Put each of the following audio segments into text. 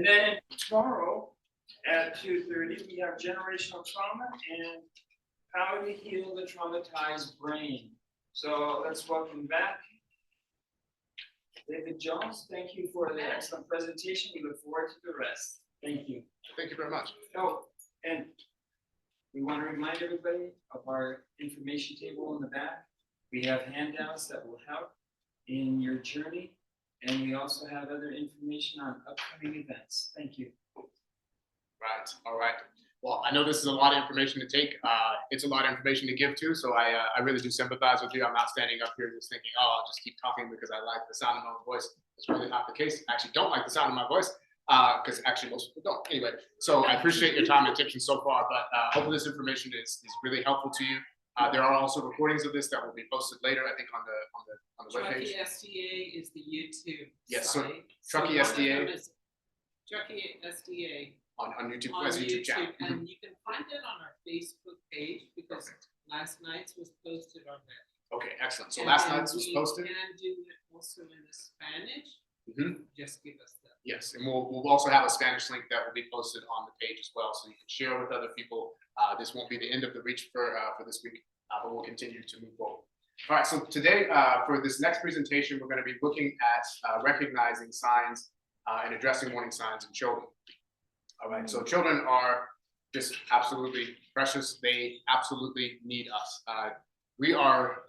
And then tomorrow at 2:30, we have generational trauma and how to heal the traumatized brain. So let's welcome back David Jones. Thank you for the excellent presentation. We look forward to the rest. Thank you. Thank you very much. Oh, and we want to remind everybody of our information table in the back. We have handouts that will help in your journey, and we also have other information on upcoming events. Thank you. Right. All right. Well, I know this is a lot of information to take. It's a lot of information to give to, so I really do sympathize with you. I'm not standing up here just thinking, oh, I'll just keep talking because I like the sound of my own voice. It's really not the case. I actually don't like the sound of my voice because actually most people don't. Anyway, so I appreciate your time and attention so far, but hopefully this information is really helpful to you. There are also recordings of this that will be posted later, I think, on the webpage. Truckee SDA is the YouTube Yes, site. so Truckee SDA. Truckee SDA. On YouTube, On as YouTube channel. And you can find it on our Facebook page because last night's was posted on there. Okay, excellent. So last night's was posted. We can do it also in the Spanish. Just give us that. Yes, and we'll also have a Spanish link that will be posted on the page as well, so you can share with other people. This won't be the end of the reach for this week, but we'll continue to move forward. All right, so today for this next presentation, we're going to be looking at recognizing signs and addressing warning signs in children. All right, so children are just absolutely precious. They absolutely need us. We are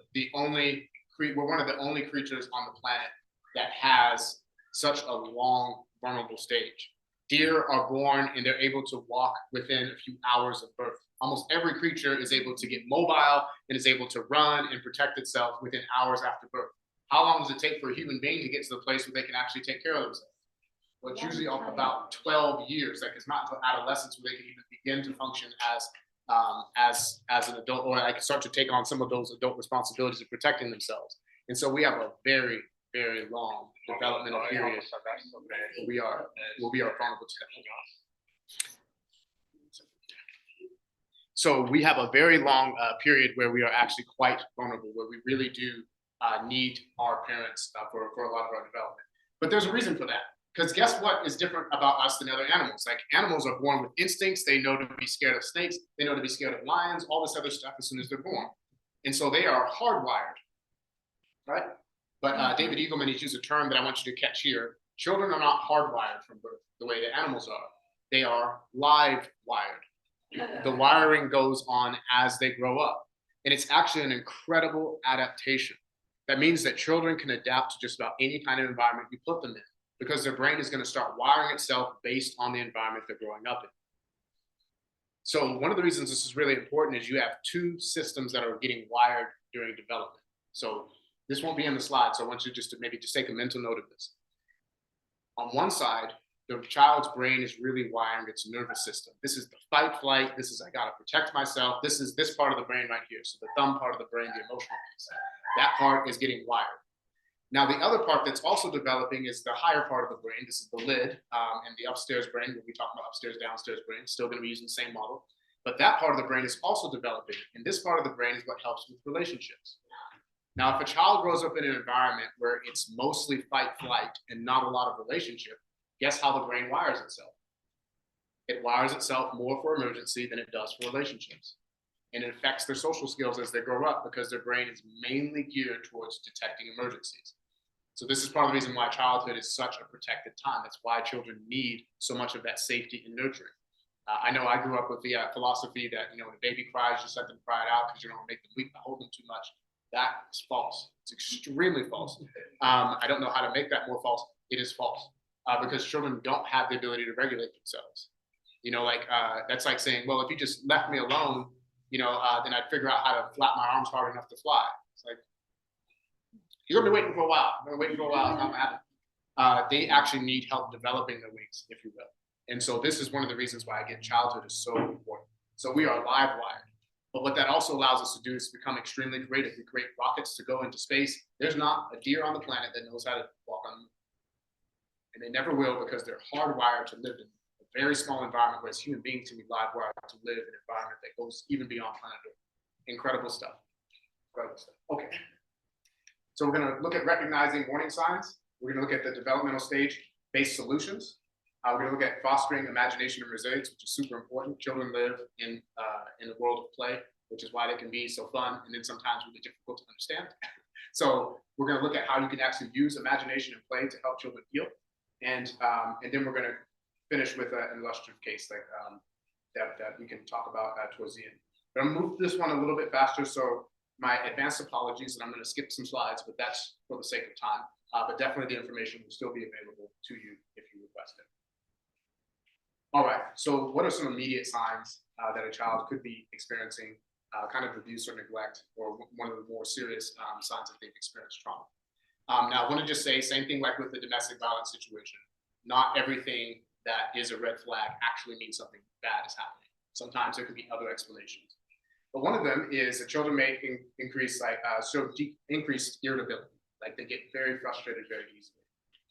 we're one of the only creatures on the planet that has such a long vulnerable stage. Deer are born and they're able to walk within a few hours of birth. Almost every creature is able to get mobile and is able to run and protect itself within hours after birth. How long does it take for a human being to get to the place where they can actually take care of themselves? Well, it's usually about 12 years. Like, it's not until adolescence where they can even begin to function as an adult, or like start to take on some of those adult responsibilities of protecting themselves. And so we have a very, very long developmental period where we are vulnerable to that. So we have a very long period where we are actually quite vulnerable, where we really do need our parents for a lot of our development. But there's a reason for that. Because guess what is different about us than other animals? Like, animals are born with instincts. They know to be scared of snakes. They know to be scared of lions, all this other stuff as soon as they're born. And so they are hardwired, right? But David Eagleman, he's used a term that I want you to catch here. Children are not hardwired from birth the way that animals are. They are live wired. The wiring goes on as they grow up. And it's actually an incredible adaptation. That means that children can adapt to just about any kind of environment you put them in, because their brain is going to start wiring itself based on the environment they're growing up in. So one of the reasons this is really important is you have two systems that are getting wired during development. So this won't be in the slide, so I want you just to maybe just take a mental note of this. On one side, the child's brain is really wiring its nervous system. This is the fight, flight. This is, I got to protect myself. This is this part of the brain right here. So the thumb part of the brain, the emotional piece. That part is getting wired. Now, the other part that's also developing is the higher part of the brain. This is the lid and the upstairs brain. We'll be talking about upstairs, downstairs brain. Still going to be using the same model. But that part of the brain is also developing. And this part of the brain is what helps with relationships. Now, if a child grows up in an environment where it's mostly fight, flight, and not a lot of relationship, guess how the brain wires itself? It wires itself more for emergency than it does for relationships. And it affects their social skills as they grow up because their brain is mainly geared towards detecting emergencies. So this is part of the reason why childhood is such a protected time. That's why children need so much of that safety and nurturing. I know I grew up with the philosophy that, when a baby cries, just let them cry it out because you don't want to make them weak by holding too much. That is false. It's extremely false. I don't know how to make that more false. It is false because children don't have the ability to regulate themselves. That's like saying, well, if you just left me alone, then I'd figure out how to flap my arms hard enough to fly. It's like, you're gonna be waiting for a while. It's not gonna happen. They actually need help developing their wings, if you will. And so this is one of the reasons why, again, childhood is so important. So we are live wired. But what that also allows us to do is become extremely creative. We create rockets to go into space. There's not a deer on the planet that knows how to walk on the moon. And they never will, because they're hardwired to live in a very small environment, whereas human beings can be live wired to live in an environment that goes even beyond planet Earth. Incredible stuff. Incredible stuff. Okay. So we're going to look at recognizing warning signs. We're going to look at the developmental stage-based solutions. We're going to look at fostering imagination and resilience, which is super important. Children live in a world of play, which is why they can be so fun and then sometimes really difficult to understand. So we're going to look at how you can actually use imagination and play to help children heal. And then we're going to finish with an illustrative case that we can talk about towards the end. But I'm going to move this one a little bit faster. So my advanced apologies, and I'm going to skip some slides, but that's for the sake of time. But definitely the information will still be available to you if you request it. All right, so what are some immediate signs that a child could be experiencing kind of abuse or neglect, or one of the more serious signs that they've experienced trauma? Now, I want to just say, same thing like with the domestic violence situation, not everything that is a red flag actually means something bad is happening. Sometimes there could be other explanations. But one of them is that children may increase increased irritability, like they get very frustrated very easily.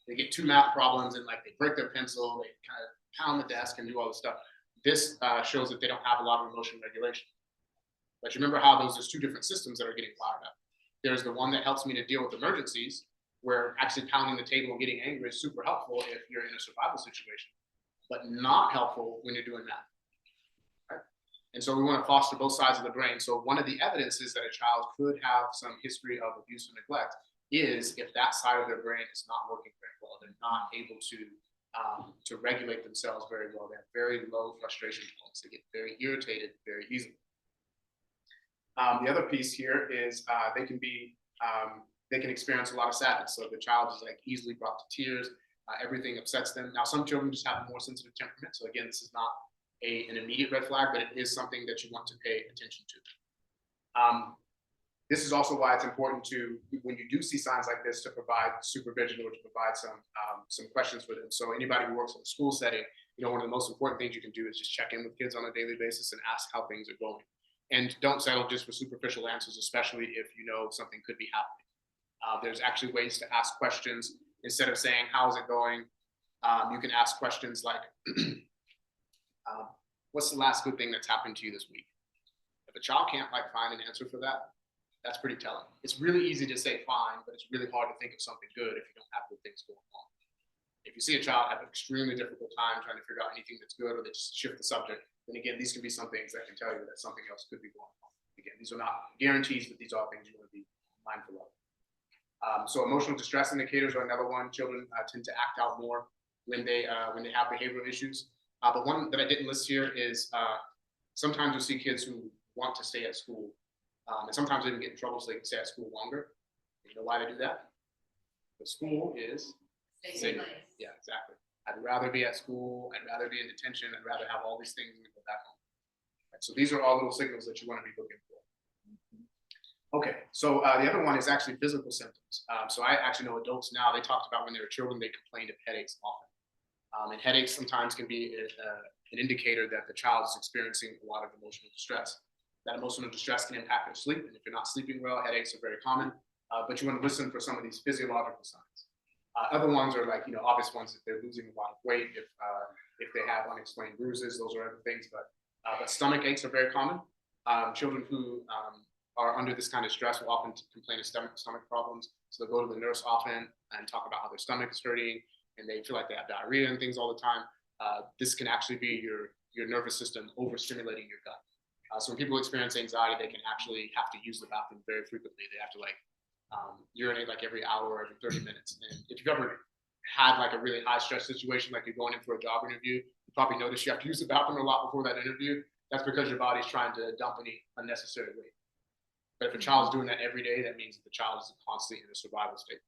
They get 2 math problems and like they break their pencil, they kind of pound the desk and do all this stuff. This shows that they don't have a lot of emotion regulation. But you remember how there's 2 different systems that are getting fired up. There's the one that helps me to deal with emergencies, where actually pounding the table and getting angry is super helpful if you're in a survival situation, but not helpful when you're doing math. Right? And so we want to foster both sides of the brain. So one of the evidences that a child could have some history of abuse and neglect is if that side of their brain is not working very well. They're not able to regulate themselves very well. They have very low frustration points. They get very irritated very easily. The other piece here is they can experience a lot of sadness. So the child is like easily brought to tears. Everything upsets them. Now, some children just have a more sensitive temperament. So again, this is not an immediate red flag, but it is something that you want to pay attention to. This is also why it's important to, when you do see signs like this, to provide supervision or to provide some questions for them. So anybody who works in a school setting, one of the most important things you can do is just check in with kids on a daily basis and ask how things are going. And don't settle just for superficial answers, especially if you know something could be happening. There's actually ways to ask questions. Instead of saying, how's it going? You can ask questions like, what's the last good thing that's happened to you this week? If a child can't find an answer for that, that's pretty telling. It's really easy to say fine, but it's really hard to think of something good if you don't have good things going on. If you see a child have an extremely difficult time trying to figure out anything that's good, or they just shift the subject, then again, these can be some things that can tell you that something else could be going on. Again, these are not guarantees, but these are things you want to be mindful of. So emotional distress indicators are another one. Children tend to act out more when they have behavioral issues. But one that I didn't list here is sometimes you'll see kids who want to stay at school, and sometimes they even get in trouble so they can stay at school longer. You know why they do that? The school is safe. Yeah, exactly. I'd rather be at school. I'd rather be in detention. I'd rather have all these things and go back home. Right, so these are all little signals that you want to be looking for. Okay, so the other one is actually physical symptoms. So I actually know adults now, they talked about when they were children, they complained of headaches often. And headaches sometimes can be an indicator that the child is experiencing a lot of emotional distress. That emotional distress can impact their sleep. And if you're not sleeping well, headaches are very common. But you want to listen for some of these physiological signs. Other ones are like, obvious ones if they're losing a lot of weight, if they have unexplained bruises, those are other things. But stomach aches are very common. Children who are under this kind of stress will often complain of stomach problems. So they'll go to the nurse often and talk about how their stomach is hurting and they feel like they have diarrhea and things all the time. This can actually be your nervous system overstimulating your gut. So when people experience anxiety, they can actually have to use the bathroom very frequently. They have to urinate every hour or every 30 minutes. And if you've ever had a really high stress situation, like you're going in for a job interview, you probably notice you have to use the bathroom a lot before that interview. That's because your body's trying to dump any unnecessary weight. But if a child's doing that every day, that means that the child is constantly in a survival state.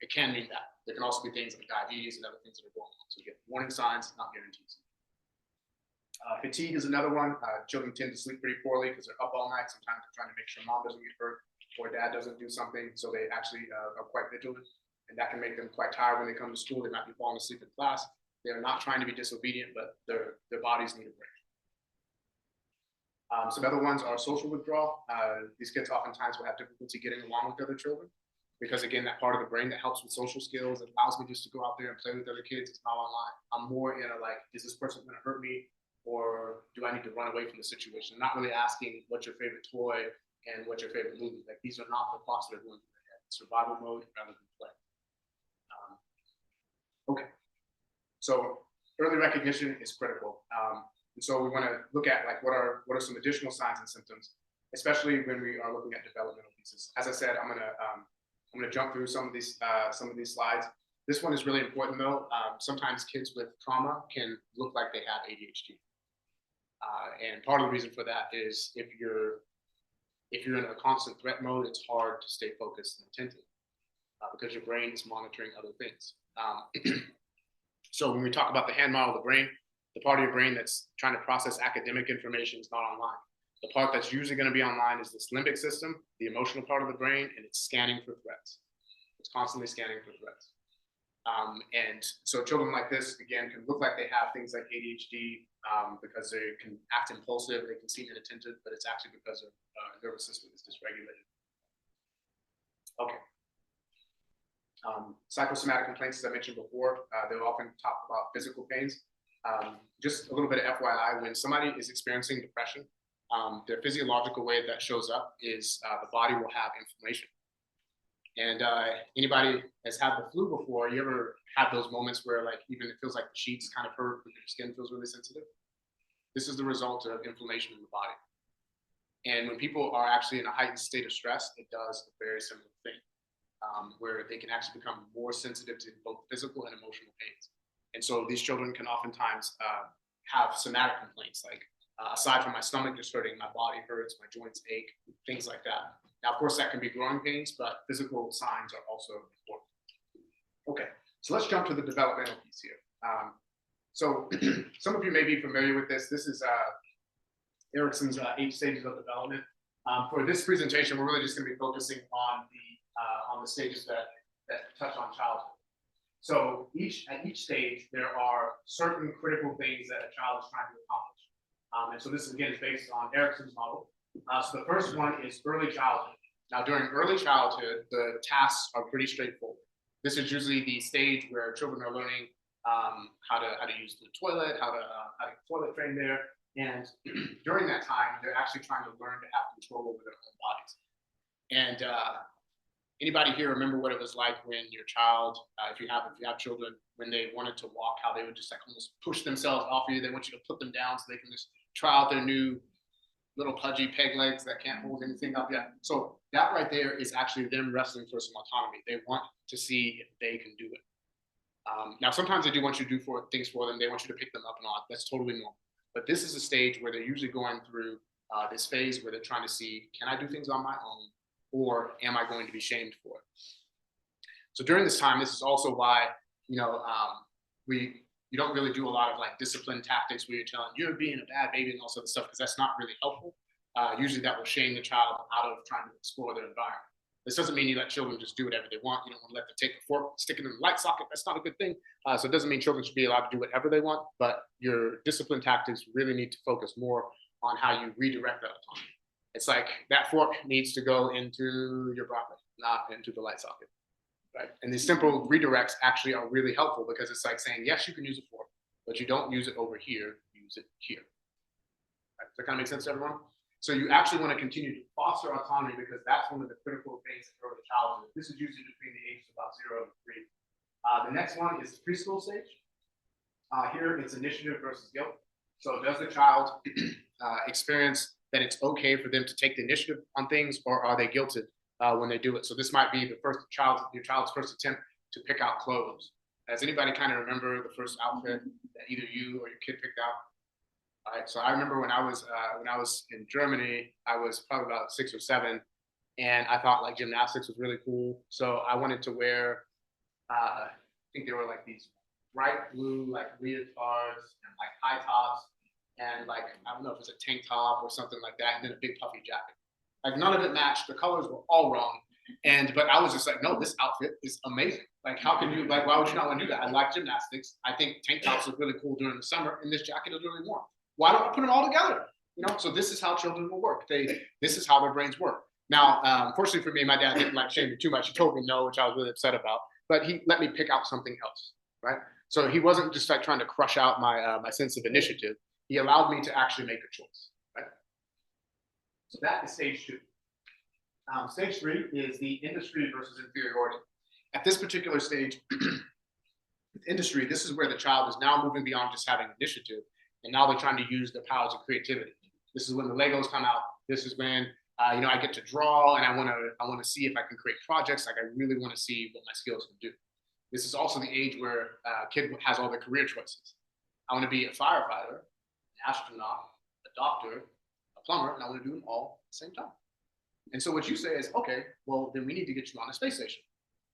It can mean that. There can also be things like diabetes and other things that are going on. So you get warning signs, not guarantees. Fatigue is another one. Children tend to sleep pretty poorly because they're up all night. Sometimes they're trying to make sure mom doesn't get hurt or dad doesn't do something. So they actually are quite vigilant. And that can make them quite tired when they come to school. They might be falling asleep in class. They are not trying to be disobedient, but their bodies need a break. Some other ones are social withdrawal. These kids oftentimes will have difficulty getting along with other children because, again, that part of the brain that helps with social skills, it allows me just to go out there and play with other kids. It's not online. I'm more in a is this person going to hurt me, or do I need to run away from the situation? I'm not really asking what's your favorite toy and what's your favorite movie. These are not the thoughts that are going through my head. Survival mode rather than play. Okay. So early recognition is critical. And so we want to look at like what are some additional signs and symptoms, especially when we are looking at developmental pieces. As I said, I'm gonna jump through some of these slides. This one is really important though. Sometimes kids with trauma can look like they have ADHD. And part of the reason for that is if you're in a constant threat mode, it's hard to stay focused and attentive because your brain is monitoring other things. So when we talk about the hand model of the brain, the part of your brain that's trying to process academic information is not online. The part that's usually going to be online is this limbic system, the emotional part of the brain, and it's scanning for threats. It's constantly scanning for threats. And so children like this, again, can look like they have things like ADHD because they can act impulsive, they can seem inattentive, but it's actually because their nervous system is dysregulated. Okay. Psychosomatic complaints, as I mentioned before, they'll often talk about physical pains. Just a little bit of FYI, when somebody is experiencing depression, the physiological way that shows up is the body will have inflammation. And anybody has had the flu before, you ever had those moments where like even it feels like the sheets kind of hurt, but your skin feels really sensitive? This is the result of inflammation in the body. And when people are actually in a heightened state of stress, it does a very similar thing. Where they can actually become more sensitive to both physical and emotional pains. And so these children can oftentimes have somatic complaints, like aside from my stomach just hurting, my body hurts, my joints ache, things like that. Now, of course, that can be growing pains, but physical signs are also important. Okay, so let's jump to the developmental piece here. So some of you may be familiar with this. This is Erickson's 8 stages of development. For this presentation, we're really just going to be focusing on the stages that touch on childhood. So at each stage, there are certain critical things that a child is trying to accomplish. And so this, again, is based on Erickson's model. So the first one is early childhood. Now, during early childhood, the tasks are pretty straightforward. This is usually the stage where children are learning how to use the toilet, how to toilet train there. And during that time, they're actually trying to learn to have control over their own bodies. And anybody here remember what it was like when your child, if you have children, when they wanted to walk, how they would just like almost push themselves off of you? They want you to put them down so they can just try out their new little pudgy peg legs that can't hold anything up yet. So that right there is actually them wrestling for some autonomy. They want to see if they can do it. Now, sometimes they do want you to do things for them. They want you to pick them up and on. That's totally normal. But this is a stage where they're usually going through this phase where they're trying to see, can I do things on my own, or am I going to be shamed for it? So during this time, this is also why, you don't really do a lot of like discipline tactics where you're telling you're being a bad baby and all sorts of stuff, because that's not really helpful. Usually that will shame the child out of trying to explore their environment. This doesn't mean you let children just do whatever they want. You don't want to let them take a fork, stick it in the light socket. That's not a good thing. So it doesn't mean children should be allowed to do whatever they want, but your discipline tactics really need to focus more on how you redirect that autonomy. It's like that fork needs to go into your broccoli, not into the light socket, right? And these simple redirects actually are really helpful because it's like saying, yes, you can use a fork, but you don't use it over here, use it here. Right? Does that kind of make sense to everyone? So you actually want to continue to foster autonomy because that's one of the critical things in early childhood. This is usually between the ages of about 0 and 3. The next one is the preschool stage. Here it's initiative versus guilt. So does the child experience that it's okay for them to take the initiative on things, or are they guilted when they do it? So this might be your child's first attempt to pick out clothes. Does anybody kind of remember the first outfit that either you or your kid picked out? All right, so I remember when I was in Germany, I was probably about 6 or 7, and I thought like gymnastics was really cool. So I wanted to wear, I think they were like these bright blue like leotards and like high tops, and like I don't know if it was a tank top or something like that, and then a big puffy jacket. Like none of it matched. The colors were all wrong, but I was just like, no, this outfit is amazing. Like how can you like? Why would you not want to do that? I like gymnastics. I think tank tops look really cool during the summer, and this jacket is really warm. Why don't I put them all together? So this is how children will work. This is how their brains work. Now, fortunately for me, my dad didn't like shame me too much. He told me no, which I was really upset about, but he let me pick out something else, right? So he wasn't just like trying to crush out my sense of initiative. He allowed me to actually make a choice, right? So that is stage 2. Stage 3 is the industry versus inferiority. At this particular stage, with industry, this is where the child is now moving beyond just having initiative, and now they're trying to use their powers of creativity. This is when the Legos come out. This is when I get to draw, and I want to see if I can create projects. Like I really want to see what my skills can do. This is also the age where a kid has all their career choices. I want to be a firefighter, an astronaut, a doctor, a plumber, and I want to do them all at the same time. And so what you say is, okay, well, then we need to get you on a space station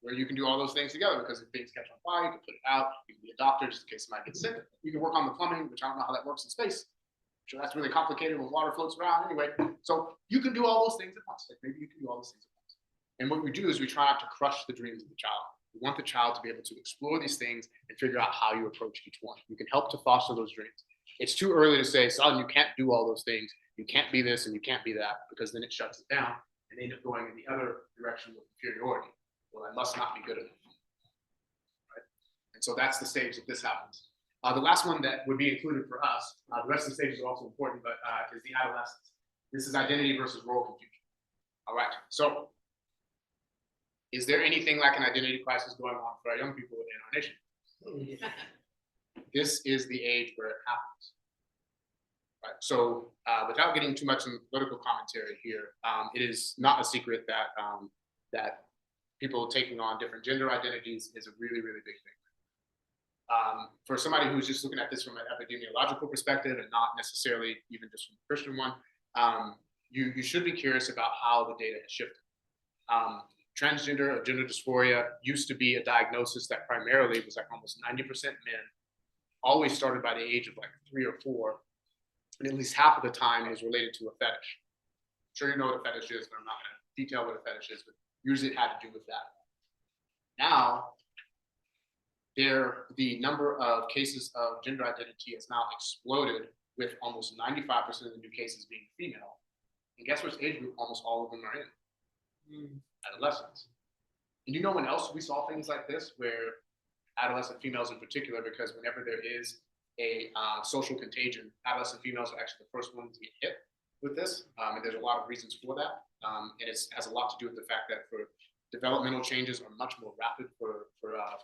where you can do all those things together, because if things catch on fire, you can put it out, you can be a doctor just in case somebody gets sick. You can work on the plumbing, which I don't know how that works in space. I'm sure that's really complicated when water floats around anyway. So you can do all those things at once. Like maybe you can do all those things at once. And what we do is we try not to crush the dreams of the child. We want the child to be able to explore these things and figure out how you approach each one. You can help to foster those dreams. It's too early to say, son, you can't do all those things. You can't be this and you can't be that, because then it shuts it down and they end up going in the other direction with inferiority. Well, I must not be good enough. Right? And so that's the stage that this happens. The last one that would be included for us, the rest of the stages are also important, but is the adolescence. This is identity versus role confusion. All right, so is there anything like an identity crisis going on for our young people in our nation? This is the age where it happens. Right, so without getting too much in the political commentary here, it is not a secret that that people taking on different gender identities is a really, really big thing. For somebody who's just looking at this from an epidemiological perspective and not necessarily even just from a Christian one, you should be curious about how the data has shifted. Transgender or gender dysphoria used to be a diagnosis that primarily was like almost 90% men, always started by the age of like 3 or 4, and at least half of the time is related to a fetish. I'm sure you know what a fetish is, but I'm not going to detail what a fetish is, but usually it had to do with that. Now, the number of cases of gender identity has now exploded, with almost 95% of the new cases being female. And guess which age group almost all of them are in? Adolescents. And you know when else we saw things like this, where adolescent females in particular, because whenever there is a social contagion, adolescent females are actually the first ones to get hit with this. And there's a lot of reasons for that. And it has a lot to do with the fact that for developmental changes are much more rapid for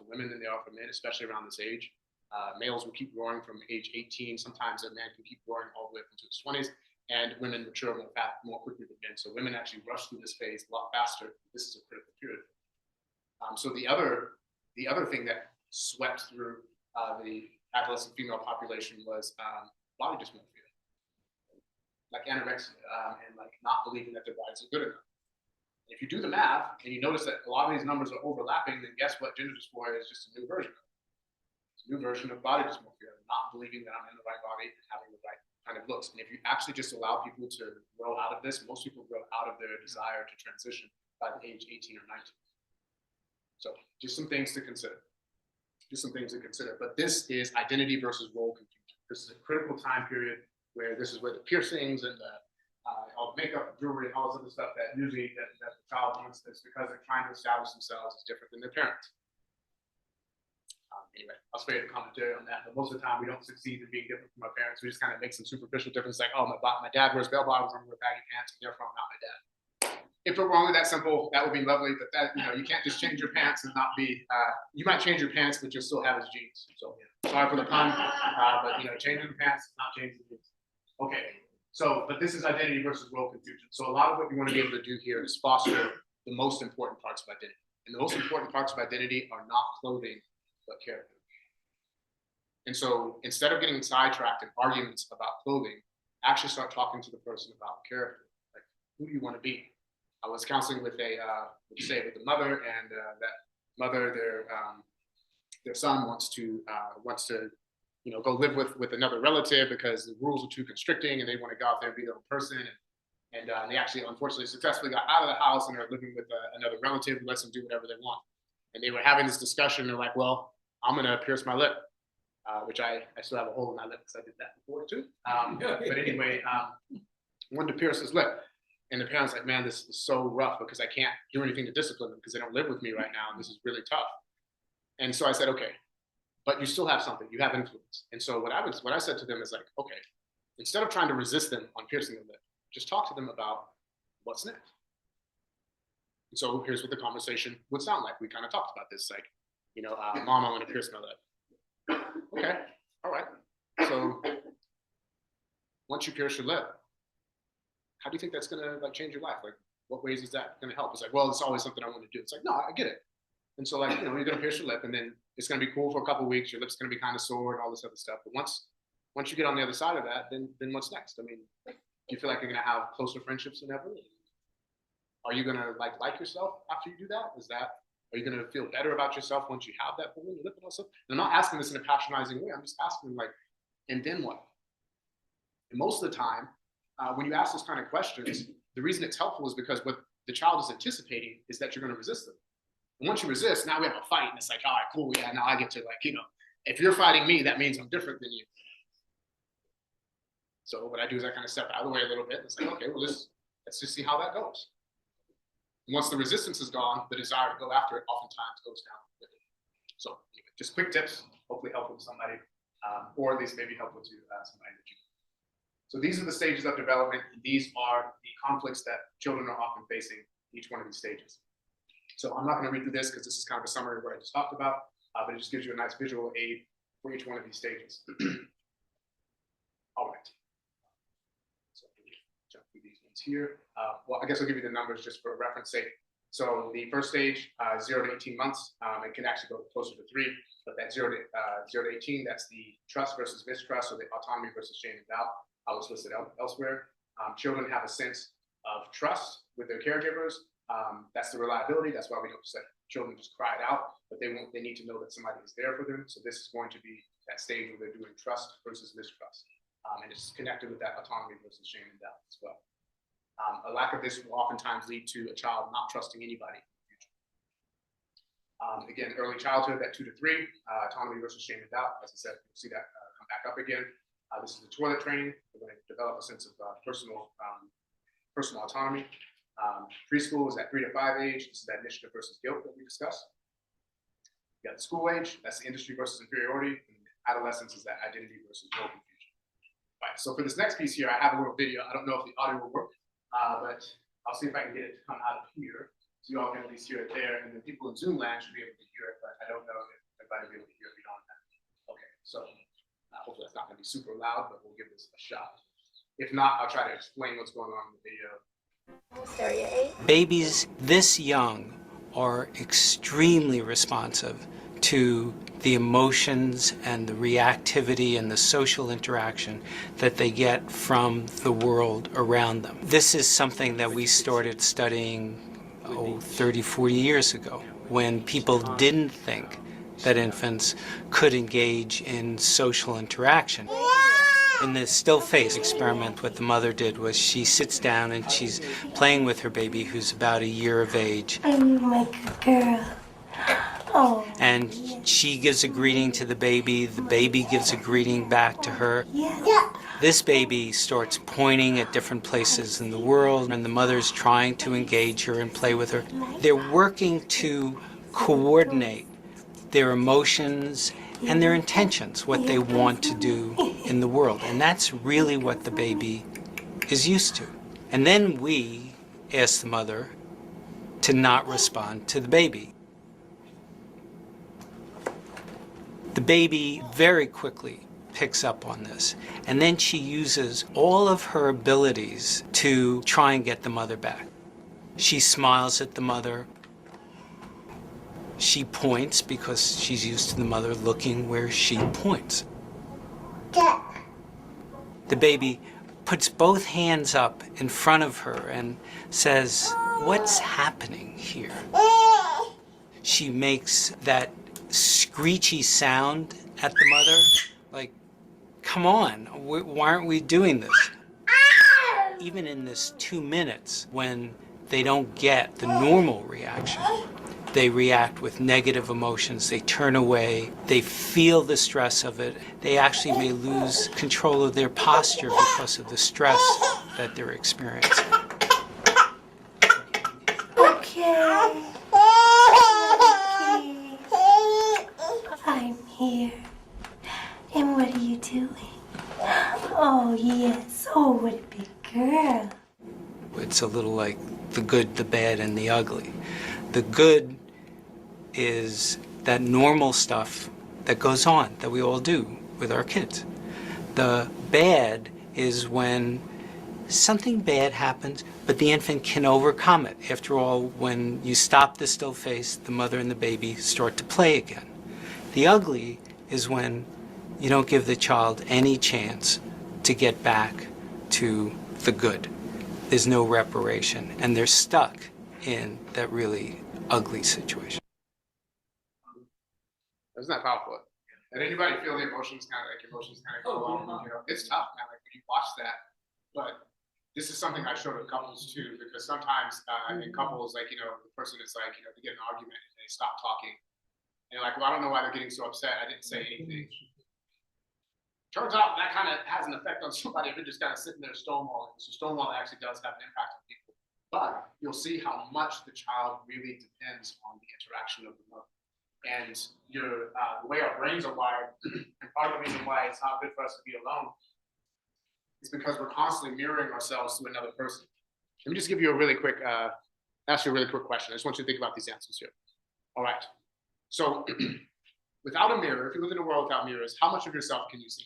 women than they are for men, especially around this age. Males will keep growing from age 18. Sometimes a man can keep growing all the way up into his 20s, and women mature more quickly than men. So women actually rush through this phase a lot faster. This is a critical period. So the other thing that swept through the adolescent female population was body dysmorphia, like anorexia, and like not believing that their bodies are good enough. If you do the math and you notice that a lot of these numbers are overlapping, then guess what? Gender dysphoria is just a new version of it. It's a new version of body dysmorphia, not believing that I'm in the right body and having the right kind of looks. And if you actually just allow people to grow out of this, most people grow out of their desire to transition by the age 18 or 19. So just some things to consider. But this is identity versus role confusion. This is a critical time period where this is where the piercings and all the makeup, jewelry, and all this other stuff that usually that the child wants, is because they're trying to establish themselves as different than their parents. Anyway, I'll spare you the commentary on that, but most of the time we don't succeed in being different from our parents. We just kind of make some superficial difference, like, oh, my dad wears bell bottoms, I'm wearing baggy pants, and therefore I'm not my dad. If it were only that simple, that would be lovely, but that, you can't just change your pants and not be, you might change your pants, but you'll still have his jeans. So sorry for the pun, but changing the pants, not changing the jeans. Okay, so, but this is identity versus role confusion. So a lot of what we want to be able to do here is foster the most important parts of identity. And the most important parts of identity are not clothing, but character. And so instead of getting sidetracked in arguments about clothing, actually start talking to the person about character. Like, who do you want to be? I was counseling with the mother, and that mother, their son wants to go live with another relative because the rules are too constricting, and they want to go out there and be their own person. And they actually, unfortunately, successfully got out of the house and are living with another relative who lets them do whatever they want. And they were having this discussion. They're like, well, I'm going to pierce my lip, which I still have a hole in my lip because I did that before too. But anyway, wanted to pierce his lip. And the parents like, man, this is so rough because I can't do anything to discipline them because they don't live with me right now. And this is really tough. And so I said, okay, but you still have something. You have influence. And so what I said to them is like, okay, instead of trying to resist them on piercing the lip, just talk to them about what's next. And so here's what the conversation would sound like. We kind of talked about this, like, Mom, I want to pierce my lip. Okay, all right. So once you pierce your lip, how do you think that's gonna like change your life? Like, what ways is that gonna help? It's like, well, it's always something I want to do. It's like, no, I get it. And so like, you're gonna pierce your lip, and then it's gonna be cool for a couple of weeks. Your lip's gonna be kind of sore and all this other stuff. But once you get on the other side of that, then what's next? I mean, do you feel like you're gonna have closer friendships than ever? Are you gonna like yourself after you do that? Are you gonna feel better about yourself once you have that hole in your lip and all stuff? And I'm not asking this in a patronizing way. I'm just asking like, and then what? And most of the time, when you ask those kind of questions, the reason it's helpful is because what the child is anticipating is that you're going to resist them. And once you resist, now we have a fight, and it's like, all right, cool, yeah, now I get to if you're fighting me, that means I'm different than you. So what I do is I kind of step out of the way a little bit, and it's like, okay, well, let's just see how that goes. And once the resistance is gone, the desire to go after it oftentimes goes down with it. So anyway, just quick tips, hopefully helpful to somebody, or at least maybe helpful to somebody that you. So these are the stages of development, and these are the conflicts that children are often facing each one of these stages. So I'm not going to read through this because this is kind of a summary of what I just talked about, but it just gives you a nice visual aid for each one of these stages. All right. So jump through these ones here. Well, I guess I'll give you the numbers just for reference sake. So the first stage, 0 to 18 months, it can actually go closer to 3, but that 0 to 18, that's the trust versus mistrust, or the autonomy versus shame and doubt. I was listed elsewhere. Children have a sense of trust with their caregivers. That's the reliability. That's why we don't let children just cry it out, but they need to know that somebody is there for them. So this is going to be that stage where they're doing trust versus mistrust. And it's connected with that autonomy versus shame and doubt as well. A lack of this will oftentimes lead to a child not trusting anybody in the future. Again, early childhood, that 2 to 3, autonomy versus shame and doubt. As I said, you'll see that come back up again. This is the toilet training. We're going to develop a sense of personal autonomy. Preschool is that 3 to 5 age. This is that initiative versus guilt that we discussed. You got the school age. That's the industry versus inferiority. And adolescence is that identity versus role confusion. All right. So for this next piece here, I have a little video. I don't know if the audio will work, but I'll see if I can get it to come out of here, so you all can at least hear it there. And then people in Zoom land should be able to hear it, but I don't know if everybody will be able to hear it beyond that. Okay. So. Hopefully that's not going to be super loud, but we'll give this a shot. If not, I'll try to explain what's going on in the video. Babies this young are extremely responsive to the emotions and the reactivity and the social interaction that they get from the world around them. This is something that we started studying 30, 40 years ago, when people didn't think that infants could engage in social interaction. In the still face experiment, what the mother did was she sits down and she's playing with her baby, who's about a year of age. I'm like a girl. Oh. And she gives a greeting to the baby gives a greeting back to her. Yeah. This baby starts pointing at different places in the world, and the mother's trying to engage her and play with her. They're working to coordinate their emotions and their intentions, what they want to do in the world. And that's really what the baby is used to. And then we ask the mother to not respond to the baby. The baby very quickly picks up on this. And then she uses all of her abilities to try and get the mother back. She smiles at the mother. She points because she's used to the mother looking where she points. The baby puts both hands up in front of her and says, "What's happening here?" She makes that screechy sound at the mother, like, come on, why aren't we doing this? Even in this 2 minutes, when they don't get the normal reaction, they react with negative emotions, they turn away, they feel the stress of it. They actually may lose control of their posture because of the stress that they're experiencing. Okay. I'm here. And what are you doing? Oh, yes. Oh, what a big girl. It's a little like the good, the bad, and the ugly. The good is that normal stuff that goes on, that we all do with our kids. The bad is when something bad happens, but the infant can overcome it. After all, when you stop the still face, the mother and the baby start to play again. The ugly is when you don't give the child any chance to get back to the good. There's no reparation, and they're stuck in that really ugly situation. Isn't that powerful? Did anybody feel the emotions kind of go along? You know, it's tough, man. Like when you watch that, but this is something I show to couples too, because sometimes in couples, like, you know, the person is like, you know, they get in an argument and they stop talking. And you're like, well, I don't know why they're getting so upset. I didn't say anything. Turns out that kind of has an effect on somebody if they're just kind of sitting there stonewalling. So stonewalling actually does have an impact on people. But you'll see how much the child really depends on the interaction of the mother. And the way our brains are wired, and part of the reason why it's not good for us to be alone is because we're constantly mirroring ourselves to another person. Let me just give you a really quick, ask you a really quick question. I just want you to think about these answers here. All right. So without a mirror, if you live in a world without mirrors, how much of yourself can you see?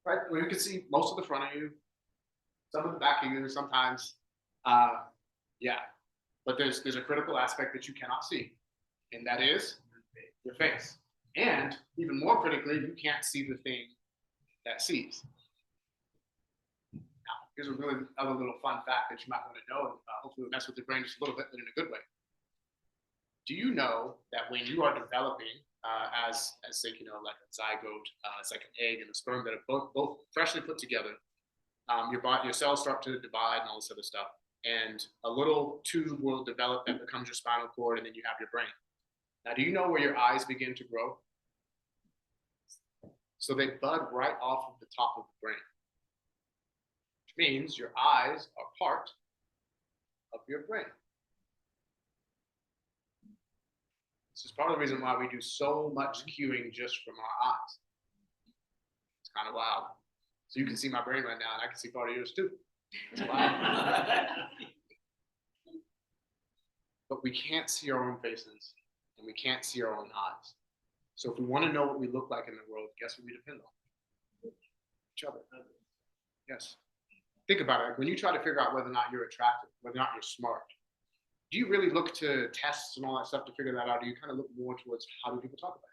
Right? Well, you can see most of the front of you, some of the back of you sometimes. Yeah. But there's a critical aspect that you cannot see, and that is your face. And even more critically, you can't see the thing that sees. Now, here's a really other little fun fact that you might want to know. Hopefully it'll mess with your brain just a little bit, but in a good way. Do you know that when you are developing as say, you know, like a zygote, it's like an egg and a sperm that are both freshly put together, your cells start to divide and all this other stuff. And a little tube will develop that becomes your spinal cord, and then you have your brain. Now, do you know where your eyes begin to grow? So they bud right off of the top of the brain, which means your eyes are part of your brain. This is part of the reason why we do so much cueing just from our eyes. It's kind of wild. So you can see my brain right now, and I can see part of yours too. It's wild. But we can't see our own faces, and we can't see our own eyes. So if we want to know what we look like in the world, guess what we depend on? Each other. Yes. Think about it. Like when you try to figure out whether or not you're attractive, whether or not you're smart, do you really look to tests and all that stuff to figure that out? Or do you kind of look more towards how do people talk about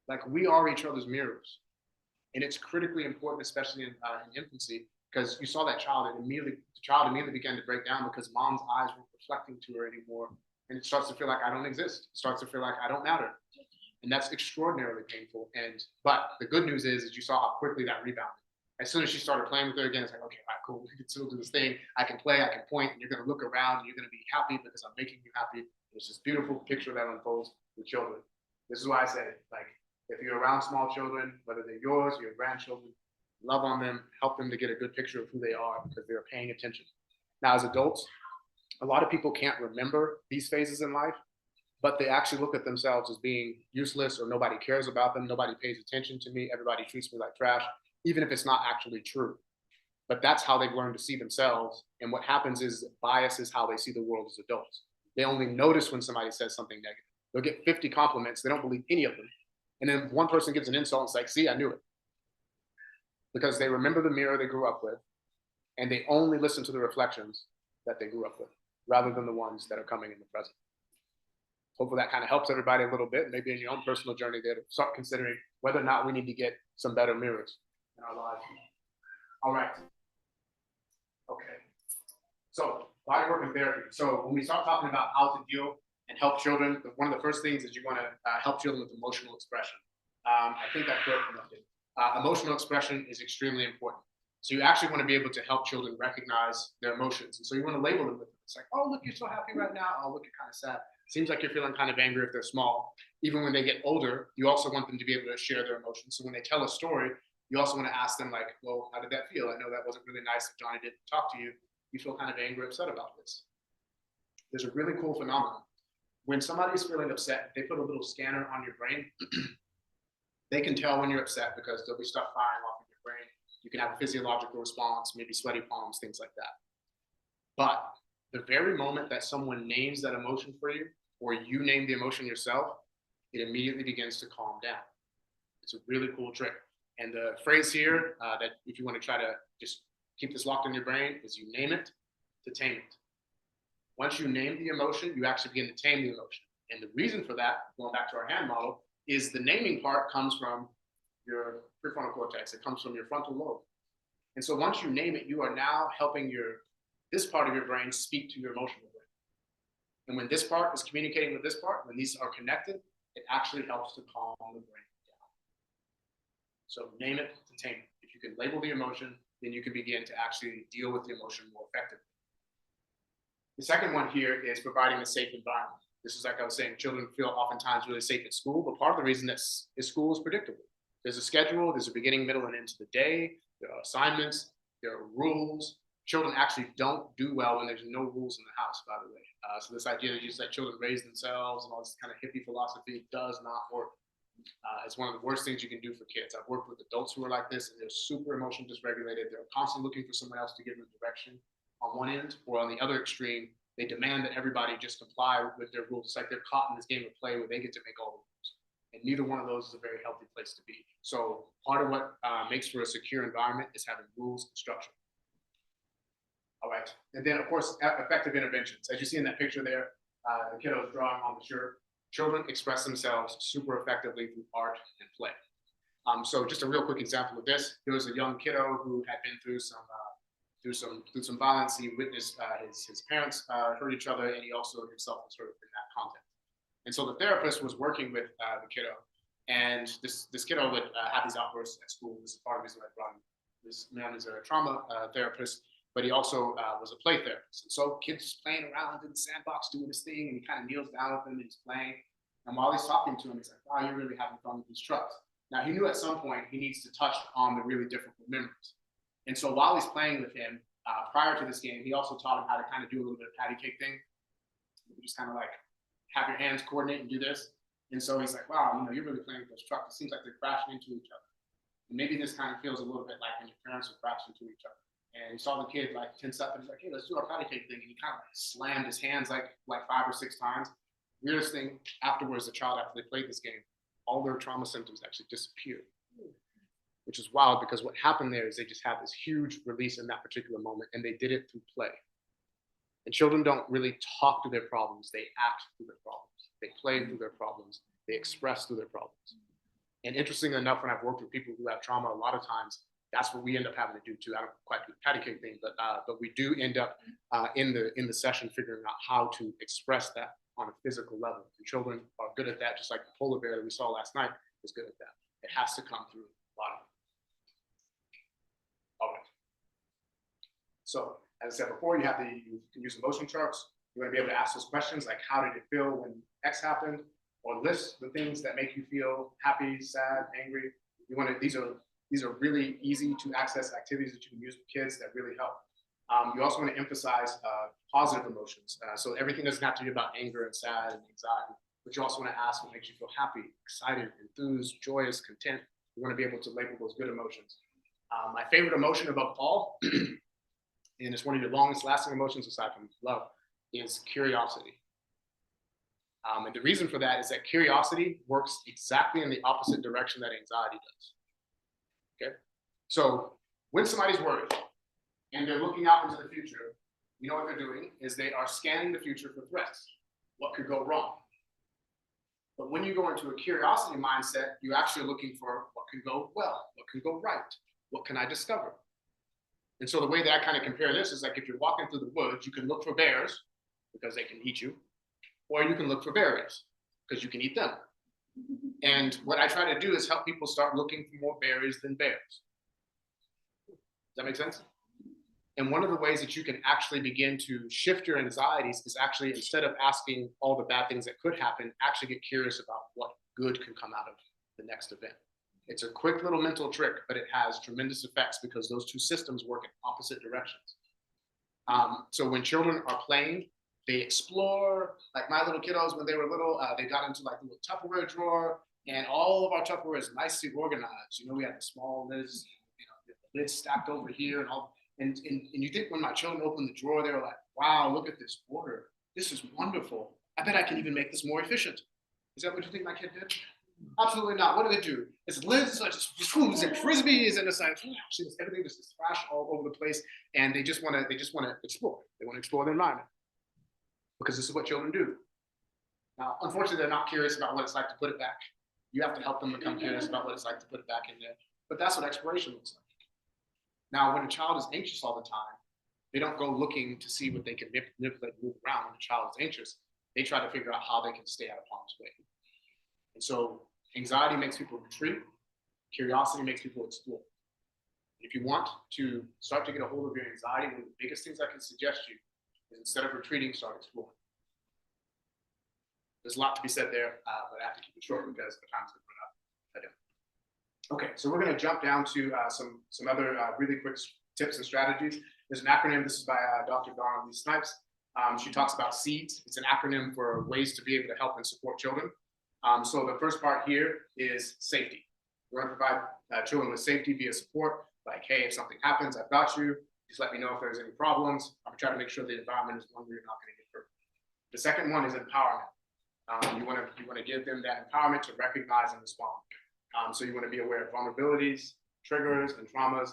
you? Like we are each other's mirrors. And it's critically important, especially in infancy, because you saw that child, and the child immediately began to break down because mom's eyes weren't reflecting to her anymore. And it starts to feel like I don't exist. It starts to feel like I don't matter. And that's extraordinarily painful. But the good news is you saw how quickly that rebounded. As soon as she started playing with her again, it's like, okay, all right, cool. We can still do this thing. I can play, I can point, and you're going to look around, and you're going to be happy because I'm making you happy. There's this beautiful picture that unfolds with children. This is why I say, like, if you're around small children, whether they're yours or your grandchildren, love on them, help them to get a good picture of who they are because they're paying attention. Now, as adults, a lot of people can't remember these phases in life, but they actually look at themselves as being useless or nobody cares about them. Nobody pays attention to me. Everybody treats me like trash, even if it's not actually true. But that's how they've learned to see themselves. And what happens is bias is how they see the world as adults. They only notice when somebody says something negative. They'll get 50 compliments. They don't believe any of them. And then one person gives an insult and it's like, see, I knew it. Because they remember the mirror they grew up with, and they only listen to the reflections that they grew up with, rather than the ones that are coming in the present. Hopefully that kind of helps everybody a little bit. Maybe in your own personal journey there to start considering whether or not we need to get some better mirrors in our lives. All right. Okay. So body work and therapy. So when we start talking about how to deal and help children, one of the first things is you want to help children with emotional expression. I think I put emotional expression is extremely important. So you actually want to be able to help children recognize their emotions. And so you want to label them with it. It's like, oh, look, you're so happy right now. Oh, look, you're kind of sad. Seems like you're feeling kind of angry if they're small. Even when they get older, you also want them to be able to share their emotions. So when they tell a story, you also want to ask them like, well, how did that feel? I know that wasn't really nice if Johnny didn't talk to you. You feel kind of angry, upset about this. There's a really cool phenomenon. When somebody's feeling upset, they put a little scanner on your brain. They can tell when you're upset because there'll be stuff firing off in your brain. You can have a physiological response, maybe sweaty palms, things like that. But the very moment that someone names that emotion for you, or you name the emotion yourself, it immediately begins to calm down. It's a really cool trick. And the phrase here that if you want to try to just keep this locked in your brain is you name it to tame it. Once you name the emotion, you actually begin to tame the emotion. And the reason for that, going back to our hand model, is the naming part comes from your prefrontal cortex. It comes from your frontal lobe. And so once you name it, you are now helping this part of your brain speak to your emotional brain. And when this part is communicating with this part, when these are connected, it actually helps to calm the brain down. So name it to tame it. If you can label the emotion, then you can begin to actually deal with the emotion more effectively. The second one here is providing a safe environment. This is like I was saying, children feel oftentimes really safe at school, but part of the reason that school is predictable. There's a schedule, there's a beginning, middle, and end to the day. There are assignments, there are rules. Children actually don't do well when there's no rules in the house, by the way. So this idea that you just let children raise themselves and all this kind of hippie philosophy does not work. It's one of the worst things you can do for kids. I've worked with adults who are like this, and they're super emotionally dysregulated. They're constantly looking for someone else to give them direction on one end, or on the other extreme, they demand that everybody just comply with their rules. It's like they're caught in this game of play where they get to make all the rules. And neither one of those is a very healthy place to be. So part of what makes for a secure environment is having rules and structure. All right, and then of course, effective interventions. As you see in that picture there, the kiddo is drawing on the shirt. Children express themselves super effectively through art and play. So just a real quick example of this, there was a young kiddo who had been through some violence. He witnessed his parents hurt each other, and he also himself was hurt in that context. And so the therapist was working with the kiddo, and this kiddo would have these outbursts at school. This is part of the reason I brought him. This man is a trauma therapist, but he also was a play therapist. And so kids just playing around in the sandbox doing this thing, and he kind of kneels down with him and he's playing. And while he's talking to him, he's like, wow, you're really having fun with these trucks. Now he knew at some point he needs to touch on the really difficult memories. And so while he's playing with him, prior to this game, he also taught him how to kind of do a little bit of patty cake thing. You just kind of like have your hands coordinate and do this. And so he's like, wow, you're really playing with those trucks. It seems like they're crashing into each other. And maybe this kind of feels a little bit like when your parents are crashing into each other. And he saw the kid like tense up and he's like, hey, let's do our patty cake thing. And he kind of like slammed his hands like 5 or 6 times. Weirdest thing, afterwards, the child, after they played this game, all their trauma symptoms actually disappeared. Which is wild, because what happened there is they just had this huge release in that particular moment, and they did it through play. And children don't really talk to their problems, they act through their problems. They play through their problems, they express through their problems. And interestingly enough, when I've worked with people who have trauma, a lot of times, that's what we end up having to do too. I don't quite do the patty cake thing, but we do end up in the session figuring out how to express that on a physical level. And children are good at that, just like the polar bear that we saw last night is good at that. It has to come through the body. All right. So as I said before, you can use emotion charts. You want to be able to ask those questions like, how did it feel when X happened? Or list the things that make you feel happy, sad, angry. These are really easy to access activities that you can use with kids that really help. You also want to emphasize positive emotions. So everything doesn't have to be about anger and sad and anxiety, but you also want to ask what makes you feel happy, excited, enthused, joyous, content. You want to be able to label those good emotions. My favorite emotion above all, and it's one of your longest lasting emotions aside from love, is curiosity. And the reason for that is that curiosity works exactly in the opposite direction that anxiety does. Okay? So when somebody's worried and they're looking out into the future, you know what they're doing is they are scanning the future for threats. What could go wrong? But when you go into a curiosity mindset, you're actually looking for what can go well, what can go right, what can I discover? And so the way that I kind of compare this is like if you're walking through the woods, you can look for bears because they can eat you, or you can look for berries because you can eat them. And what I try to do is help people start looking for more berries than bears. Does that make sense? And one of the ways that you can actually begin to shift your anxieties is actually, instead of asking all the bad things that could happen, actually get curious about what good can come out of the next event. It's a quick little mental trick, but it has tremendous effects because those two systems work in opposite directions. So when children are playing, they explore. Like my little kiddos, when they were little, they got into like the little Tupperware drawer, and all of our Tupperware is nicely organized. We had the small lids, the lids stacked over here, and all. And you think when my children opened the drawer, they were like, wow, look at this order. This is wonderful. I bet I can even make this more efficient. Is that what you think my kid did? Absolutely not. What do they do? It's lids, just and frisbees, and it's like everything just splash all over the place, and they just want to explore. They want to explore their environment because this is what children do. Now, unfortunately, they're not curious about what it's like to put it back. You have to help them become curious about what it's like to put it back in there. But that's what exploration looks like. Now, when a child is anxious all the time, they don't go looking to see what they can manipulate and move around. When a child is anxious, they try to figure out how they can stay out of harm's way. And so anxiety makes people retreat. Curiosity makes people explore. If you want to start to get a hold of your anxiety, one of the biggest things I can suggest you is instead of retreating, start exploring. There's a lot to be said there, but I have to keep it short because the time's going to run out. Okay, so we're going to jump down to some other really quick tips and strategies. There's an acronym. This is by Dr. Donna Lee Snipes. She talks about SEEDS. It's an acronym for ways to be able to help and support children. So the first part here is safety. We're going to provide children with safety via support, like, hey, if something happens, I've got you. Just let me know if there's any problems. I'm trying to make sure the environment is one where you're not going to get hurt. The second one is empowerment. You want to give them that empowerment to recognize and respond. So you want to be aware of vulnerabilities, triggers, and traumas.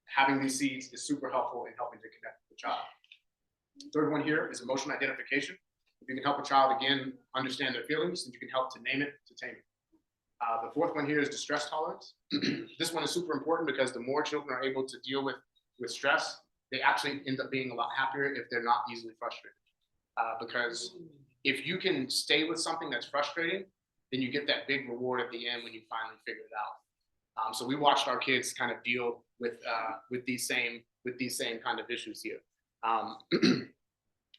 Having these seeds is super helpful in helping to connect with the child. Third one here is emotional identification. If you can help a child, again, understand their feelings, then you can help to name it, to tame it. The fourth one here is distress tolerance. This one is super important because the more children are able to deal with stress, they actually end up being a lot happier if they're not easily frustrated. Because if you can stay with something that's frustrating, then you get that big reward at the end when you finally figure it out. So we watched our kids kind of deal with these same kind of issues here. I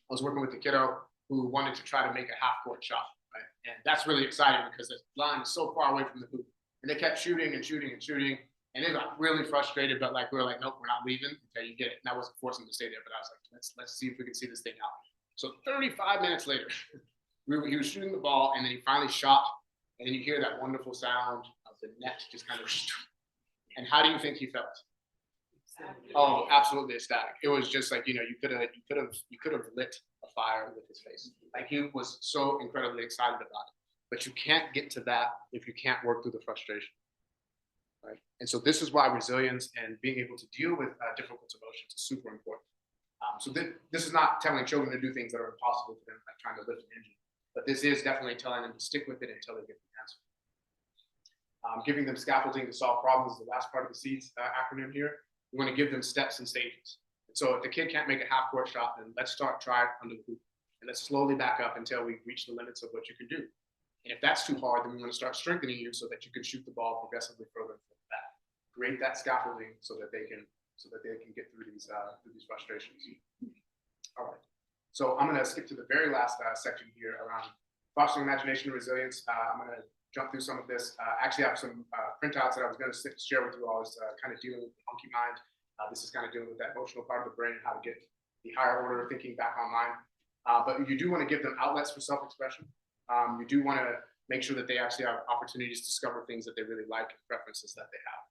was working with a kiddo who wanted to try to make a half-court shot, right? And that's really exciting because the line is so far away from the hoop. And they kept shooting and shooting and shooting, and they got really frustrated. But like we were like, nope, we're not leaving until you get it. And I wasn't forcing them to stay there, but I was like, let's see if we can see this thing out. So 35 minutes later, he was shooting the ball, and then he finally shot, and then you hear that wonderful sound of the net just kind of. And how do you think he felt? Oh, absolutely ecstatic. It was just like, you could have lit a fire with his face. Like, he was so incredibly excited about it. But you can't get to that if you can't work through the frustration, right? And so this is why resilience and being able to deal with difficult emotions is super important. So this is not telling children to do things that are impossible for them, like trying to lift an engine. But this is definitely telling them to stick with it until they get the answer. Giving them scaffolding to solve problems is the last part of the SEEDS acronym here. We want to give them steps and stages. And so if the kid can't make a half-court shot, then let's try it under the hoop. And let's slowly back up until we reach the limits of what you can do. And if that's too hard, then we want to start strengthening you so that you can shoot the ball progressively further and further back. Create that scaffolding so that they can get through these frustrations. All right. So I'm going to skip to the very last section here around fostering imagination and resilience. I'm going to jump through some of this. I actually have some printouts that I was going to share with you all. Is kind of dealing with the monkey mind. This is kind of dealing with that emotional part of the brain and how to get the higher order of thinking back online. But you do want to give them outlets for self-expression. You do want to make sure that they actually have opportunities to discover things that they really like and preferences that they have.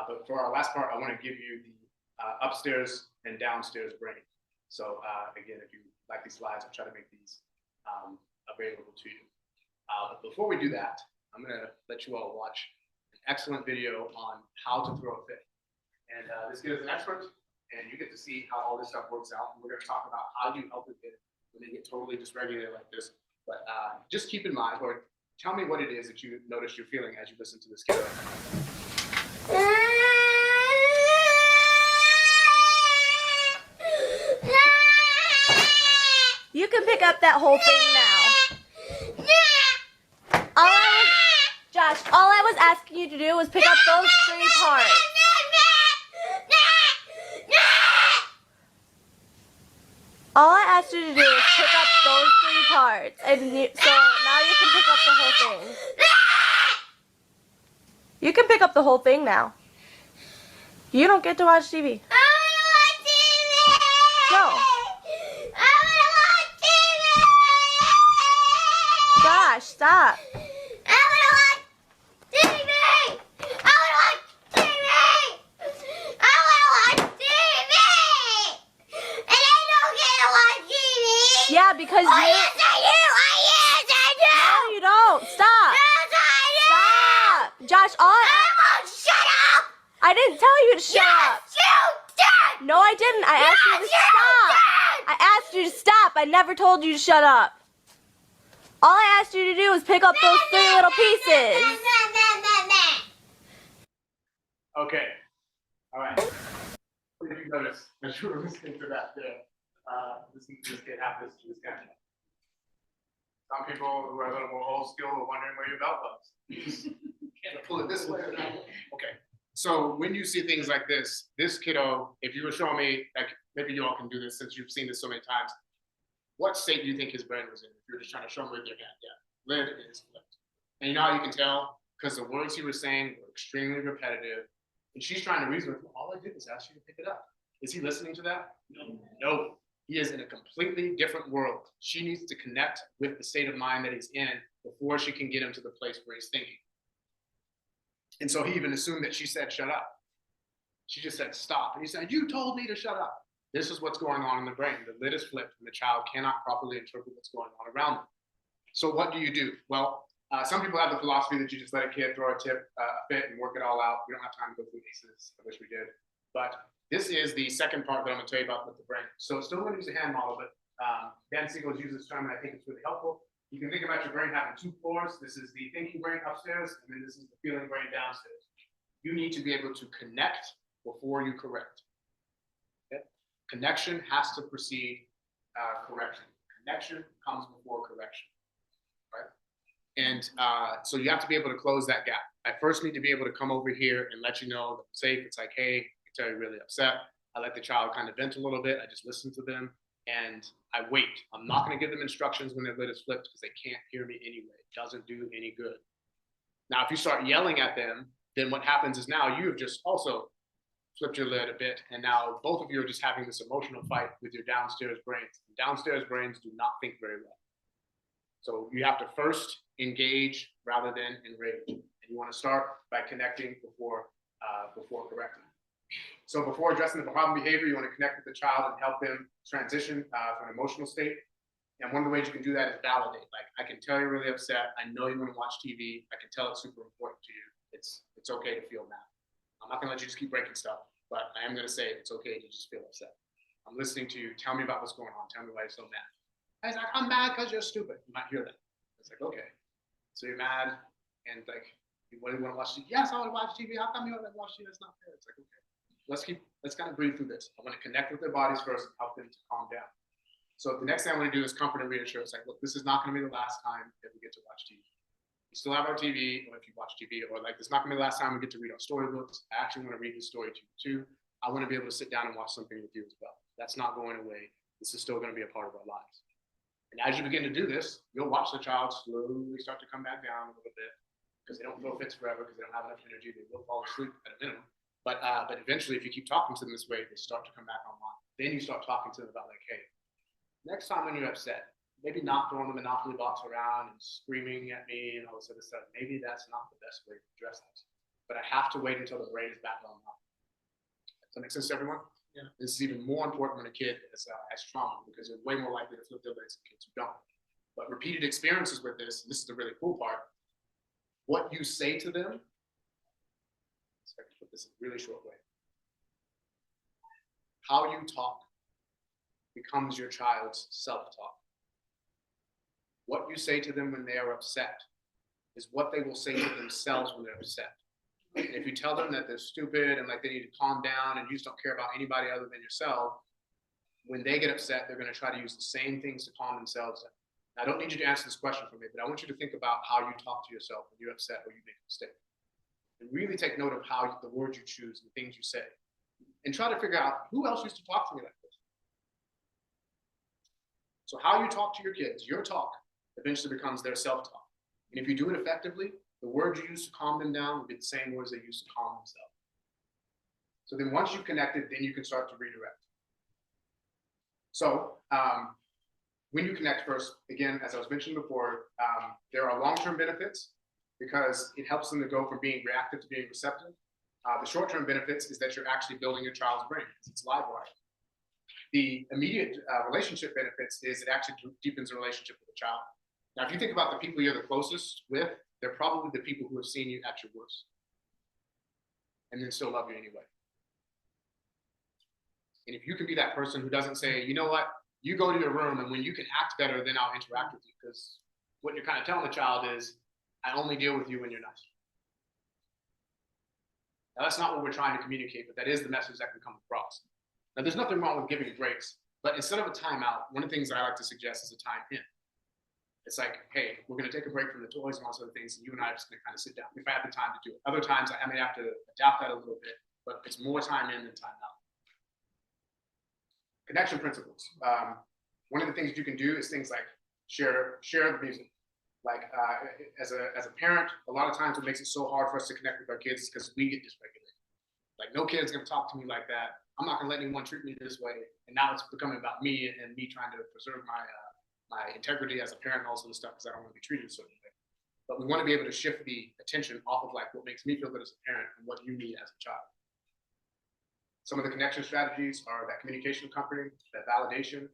But for our last part, I want to give you the upstairs and downstairs brain. So again, if you like these slides, I'll try to make these available to you. But before we do that, I'm going to let you all watch an excellent video on how to throw a fit. And this kid is an expert, and you get to see how all this stuff works out. And we're going to talk about how you help a kid when they get totally dysregulated like this. But just keep in mind, or tell me what it is that you notice you're feeling as you listen to this kid. You can pick up that whole thing now. Josh, all I was asking you to do was pick up those 3 parts. All I asked you to do is pick up those 3 parts, and so now you can pick up the whole thing. You can pick up the whole thing now. You don't get to watch TV. I want to watch TV! No. I want to watch TV! Josh, stop. I want to watch TV! I want to watch TV! I want to watch TV! And I don't get to watch TV! Yeah, because Oh, you... yes, I do! I didn't tell you to shut up. Yes, you did! No, I didn't. I asked you to stop. I asked you to stop. I never told you to shut up. All I asked you to do was pick up those 3 little pieces. Okay, all right. What did you notice as you were listening to that there? Listening to this kid have this discussion. Some people who are a little more old school are wondering where your belt was. Can I pull it this way or that way? Okay, so when you see things like this kiddo, if you were showing me, like maybe you all can do this since you've seen this so many times, what state do you think his brain was in? If you were just trying to show him with your hand, yeah, lid is flipped. And you know how you can tell? Because the words he was saying were extremely repetitive. And she's trying to reason with him. All I did was ask you to pick it up. Is he listening to that? No. He is in a completely different world. She needs to connect with the state of mind that he's in before she can get him to the place where he's thinking. And so he even assumed that she said, shut up. She just said, stop. And he said, you told me to shut up. This is what's going on in the brain. The lid is flipped and the child cannot properly interpret what's going on around them. So what do you do? Well, some people have the philosophy that you just let a kid throw a fit and work it all out. We don't have time to go through ACEs. I wish we did. But this is the second part that I'm going to tell you about with the brain. So still going to use a hand model, but Dan Siegel uses this term and I think it's really helpful. You can think about your brain having 2 floors. This is the thinking brain upstairs, and then this is the feeling brain downstairs. You need to be able to connect before you correct. Okay? Connection has to precede correction. Connection comes before correction, right? And so you have to be able to close that gap. I first need to be able to come over here and let you know that I'm safe. It's like, hey, I can tell you're really upset. I let the child kind of vent a little bit. I just listen to them and I wait. I'm not going to give them instructions when their lid is flipped because they can't hear me anyway. It doesn't do any good. Now, if you start yelling at them, then what happens is now you have just also flipped your lid a bit, and now both of you are just having this emotional fight with your downstairs brains. Downstairs brains do not think very well. So you have to first engage rather than enrage. And you want to start by connecting before correcting. So before addressing the problem behavior, you want to connect with the child and help them transition from an emotional state. And one of the ways you can do that is validate. Like, I can tell you're really upset. I know you want to watch TV. I can tell it's super important to you. It's okay to feel mad. I'm not going to let you just keep breaking stuff, but I am going to say it's okay to just feel upset. I'm listening to you. Tell me about what's going on. Tell me why you're so mad. I was like, I'm mad because you're stupid. You might hear that. It's like, okay. So you're mad and like, you really want to watch TV? Yes, I want to watch TV. How come you want to watch TV? That's not fair. It's like, okay. Let's kind of breathe through this. I want to connect with their bodies first and help them to calm down. So the next thing I want to do is comfort and reassure. It's like, look, this is not going to be the last time that we get to watch TV. We still have our TV, or if you watch TV, or like, this is not going to be the last time we get to read our storybooks. I actually want to read the story to you too. I want to be able to sit down and watch something with you as well. That's not going away. This is still going to be a part of our lives. And as you begin to do this, you'll watch the child slowly start to come back down a little bit because they don't throw fits forever because they don't have enough energy. They will fall asleep at a minimum. But eventually, if you keep talking to them this way, they start to come back online. Then you start talking to them about like, hey, next time when you're upset, maybe not throwing the Monopoly box around and screaming at me and all this other stuff. Maybe that's not the best way to address this. But I have to wait until the brain is back online. Does that make sense to everyone? Yeah. This is even more important when a kid has trauma because they're way more likely to flip their lids than kids who don't. But repeated experiences with this is the really cool part. What you say to them, so I can put this in a really short way. How you talk becomes your child's self-talk. What you say to them when they are upset is what they will say to themselves when they're upset. And if you tell them that they're stupid and like they need to calm down and you just don't care about anybody other than yourself, when they get upset, they're going to try to use the same things to calm themselves down. Now, I don't need you to answer this question for me, but I want you to think about how you talk to yourself when you're upset or you make a mistake. And really take note of how the words you choose and the things you say. And try to figure out who else used to talk to me like this. So how you talk to your kids, your talk, eventually becomes their self-talk. And if you do it effectively, the words you use to calm them down will be the same words they use to calm themselves. So then once you've connected, then you can start to redirect. So when you connect first, again, as I was mentioning before, there are long-term benefits because it helps them to go from being reactive to being receptive. The short-term benefits is that you're actually building your child's brain because it's live wired. The immediate relationship benefits is it actually deepens the relationship with the child. Now, if you think about the people you're the closest with, they're probably the people who have seen you at your worst. and then still love you anyway. And if you can be that person who doesn't say, you know what, you go to your room, and when you can act better, then I'll interact with you. Because what you're kind of telling the child is, I only deal with you when you're nice. Now, that's not what we're trying to communicate, but that is the message that can come across. Now, there's nothing wrong with giving breaks, but instead of a timeout, one of the things I like to suggest is a time in. It's like, hey, we're going to take a break from the toys and all those other things, and you and I are just going to kind of sit down if I have the time to do it. Other times, I may have to adapt that a little bit, but it's more time in than time out. Connection principles. One of the things you can do is things like share the music. Like as a parent, a lot of times what makes it so hard for us to connect with our kids is because we get dysregulated. Like no kid's gonna talk to me like that. I'm not gonna let anyone treat me this way. And now it's becoming about me and me trying to preserve my integrity as a parent and all sorts of stuff because I don't want to be treated a certain way. But we want to be able to shift the attention off of like what makes me feel good as a parent and what you need as a child. Some of the connection strategies are that communication accompanying, that validation,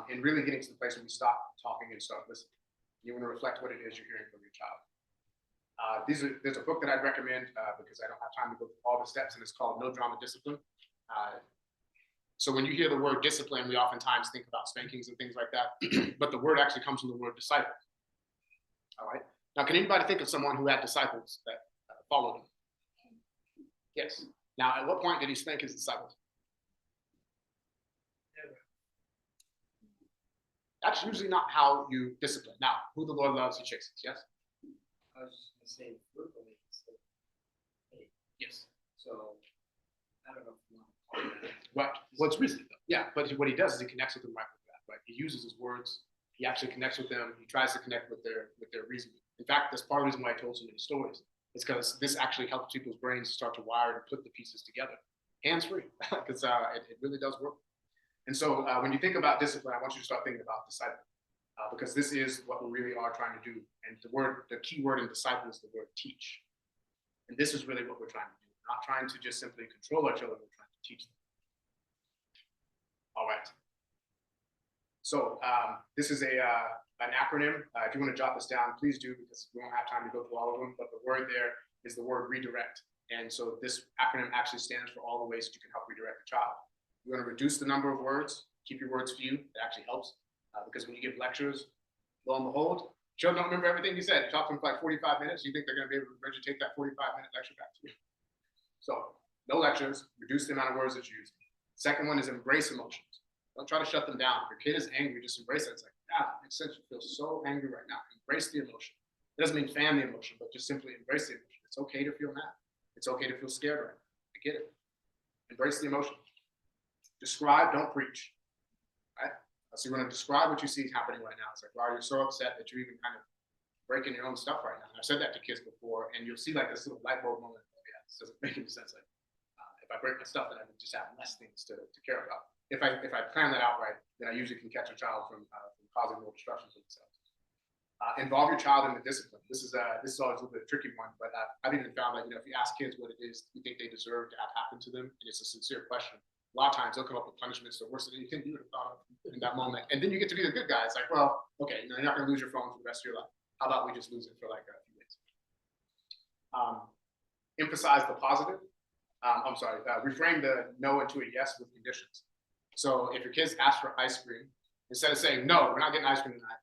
and really getting to the place where we stop talking and start listening. You want to reflect what it is you're hearing from your child. There's a book that I'd recommend because I don't have time to go through all the steps, and it's called No Drama Discipline. So when you hear the word discipline, we oftentimes think about spankings and things like that, but the word actually comes from the word disciple. All right. Now, can anybody think of someone who had disciples that followed him? Yes. Now, at what point did he spank his disciples? That's usually not how you discipline. Now, who the Lord loves, he chases. Yes? I was just gonna say verbally, so, hey, Yes. so, I don't know if you want to call that. Right. Well, it's reasoning, though. Yeah, but what he does is he connects with them right with that. Right? He uses his words. He actually connects with them. He tries to connect with their reasoning. In fact, that's part of the reason why I told so many stories. It's because this actually helps people's brains start to wire and put the pieces together, hands-free, because it really does work. And so when you think about discipline, I want you to start thinking about disciple, because this is what we really are trying to do. And the key word in disciple is the word teach. And this is really what we're trying to do. We're not trying to just simply control our children, we're trying to teach them. All right. So this is an acronym. If you want to jot this down, please do, because we won't have time to go through all of them. But the word there is the word redirect. And so this acronym actually stands for all the ways that you can help redirect a child. You want to reduce the number of words, keep your words few. It actually helps because when you give lectures, lo and behold, children don't remember everything you said. You talk to them for like 45 minutes. You think they're going to be able to regurgitate that 45-minute lecture back to you. So no lectures, reduce the amount of words that you use. Second one is embrace emotions. Don't try to shut them down. If your kid is angry, just embrace it. It's like, it makes sense. You feel so angry right now. Embrace the emotion. It doesn't mean fan the emotion, but just simply embrace the emotion. It's okay to feel mad. It's okay to feel scared right now. I get it. Embrace the emotion. Describe, don't preach. Right? So you want to describe what you see happening right now. It's like, wow, you're so upset that you're even kind of breaking your own stuff right now. And I've said that to kids before, and you'll see like this little light bulb moment. Oh, yeah, this doesn't make any sense. Like, if I break my stuff, then I would just have less things to care about. If I plan that out right, then I usually can catch a child from causing more destruction to themselves. Involve your child in the discipline. This is always a little bit of a tricky one, but I've even found that if you ask kids what it is you think they deserve to have happen to them, and it's a sincere question, a lot of times they'll come up with punishments that are worse than anything you would have thought of in that moment. And then you get to be the good guy. It's like, well, okay, you're not going to lose your phone for the rest of your life. How about we just lose it for like a few days? Emphasize the positive. Reframe the no into a yes with conditions. So if your kids ask for ice cream, instead of saying, no, we're not getting ice cream tonight,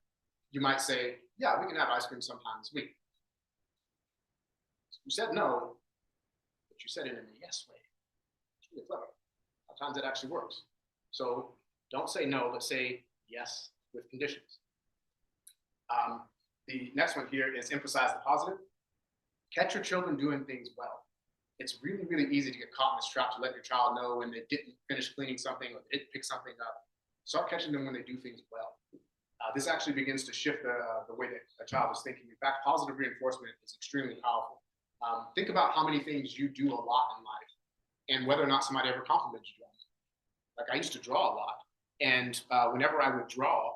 you might say, yeah, we can have ice cream sometime this week. You said no, but you said it in a yes way. It's really clever. Sometimes it actually works. So don't say no, but say yes with conditions. The next one here is emphasize the positive. Catch your children doing things well. It's really, really easy to get caught in this trap to let your child know when they didn't finish cleaning something or they didn't pick something up. Start catching them when they do things well. This actually begins to shift the way that a child is thinking. In fact, positive reinforcement is extremely powerful. Think about how many things you do a lot in life and whether or not somebody ever complimented you on it. Like I used to draw a lot, and whenever I would draw,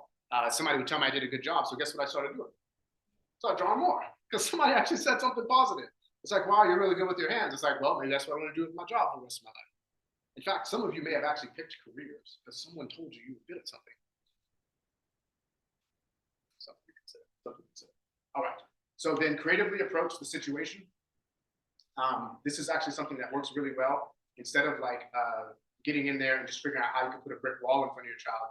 somebody would tell me I did a good job. So guess what I started doing? I started drawing more because somebody actually said something positive. It's like, wow, you're really good with your hands. It's like, well, maybe that's what I want to do with my job for the rest of my life. In fact, some of you may have actually picked careers because someone told you you were good at something. Something to consider. All right. So then creatively approach the situation. This is actually something that works really well. Instead of like getting in there and just figuring out how you can put a brick wall in front of your child,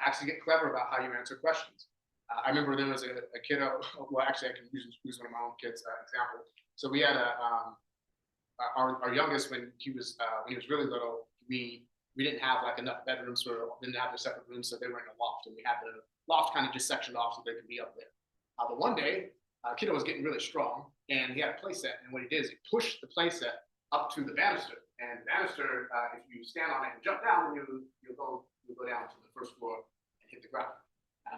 actually get clever about how you answer questions. I remember there was a kid, well, actually, I can use one of my own kids' example. So we had our youngest when he was really little. We didn't have like enough bedrooms for didn't have their separate rooms, so they were in a loft, and we had the loft kind of just sectioned off so they could be up there. But one day, kiddo was getting really strong, and he had a play set, and what he did is he pushed the play set up to the banister, and the banister, if you stand on it and jump down, you'll go down to the first floor and hit the ground.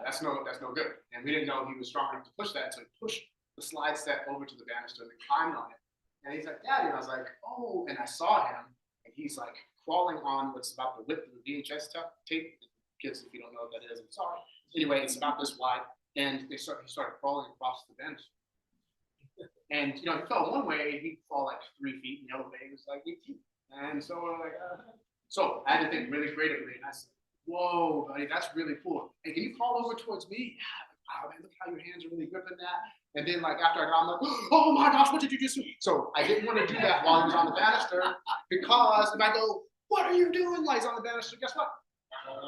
That's no good, and we didn't know he was strong enough to push that, so he pushed the slide set over to the banister and then climbed on it. And he's like, "Daddy," and I was like, "Oh," and I saw him, and he's like crawling on what's about the width of the VHS tape. Kids, if you don't know what that is, I'm sorry. Anyway, it's about this wide, and he started crawling across the bench. And he fell one way, he'd fall like 3 feet, and the other way he was like 18. And so we're like, so I had to think really creatively, and I said, "Whoa, buddy, that's really cool. Hey, can you crawl over towards me?" "Yeah." "Wow, man, look how your hands are really gripping that." And then like after I got, I'm like, "Oh my gosh, what did you just do?" So I didn't want to do that while he was on the banister, because if I go, "What are you doing?" while he's on the banister, guess what?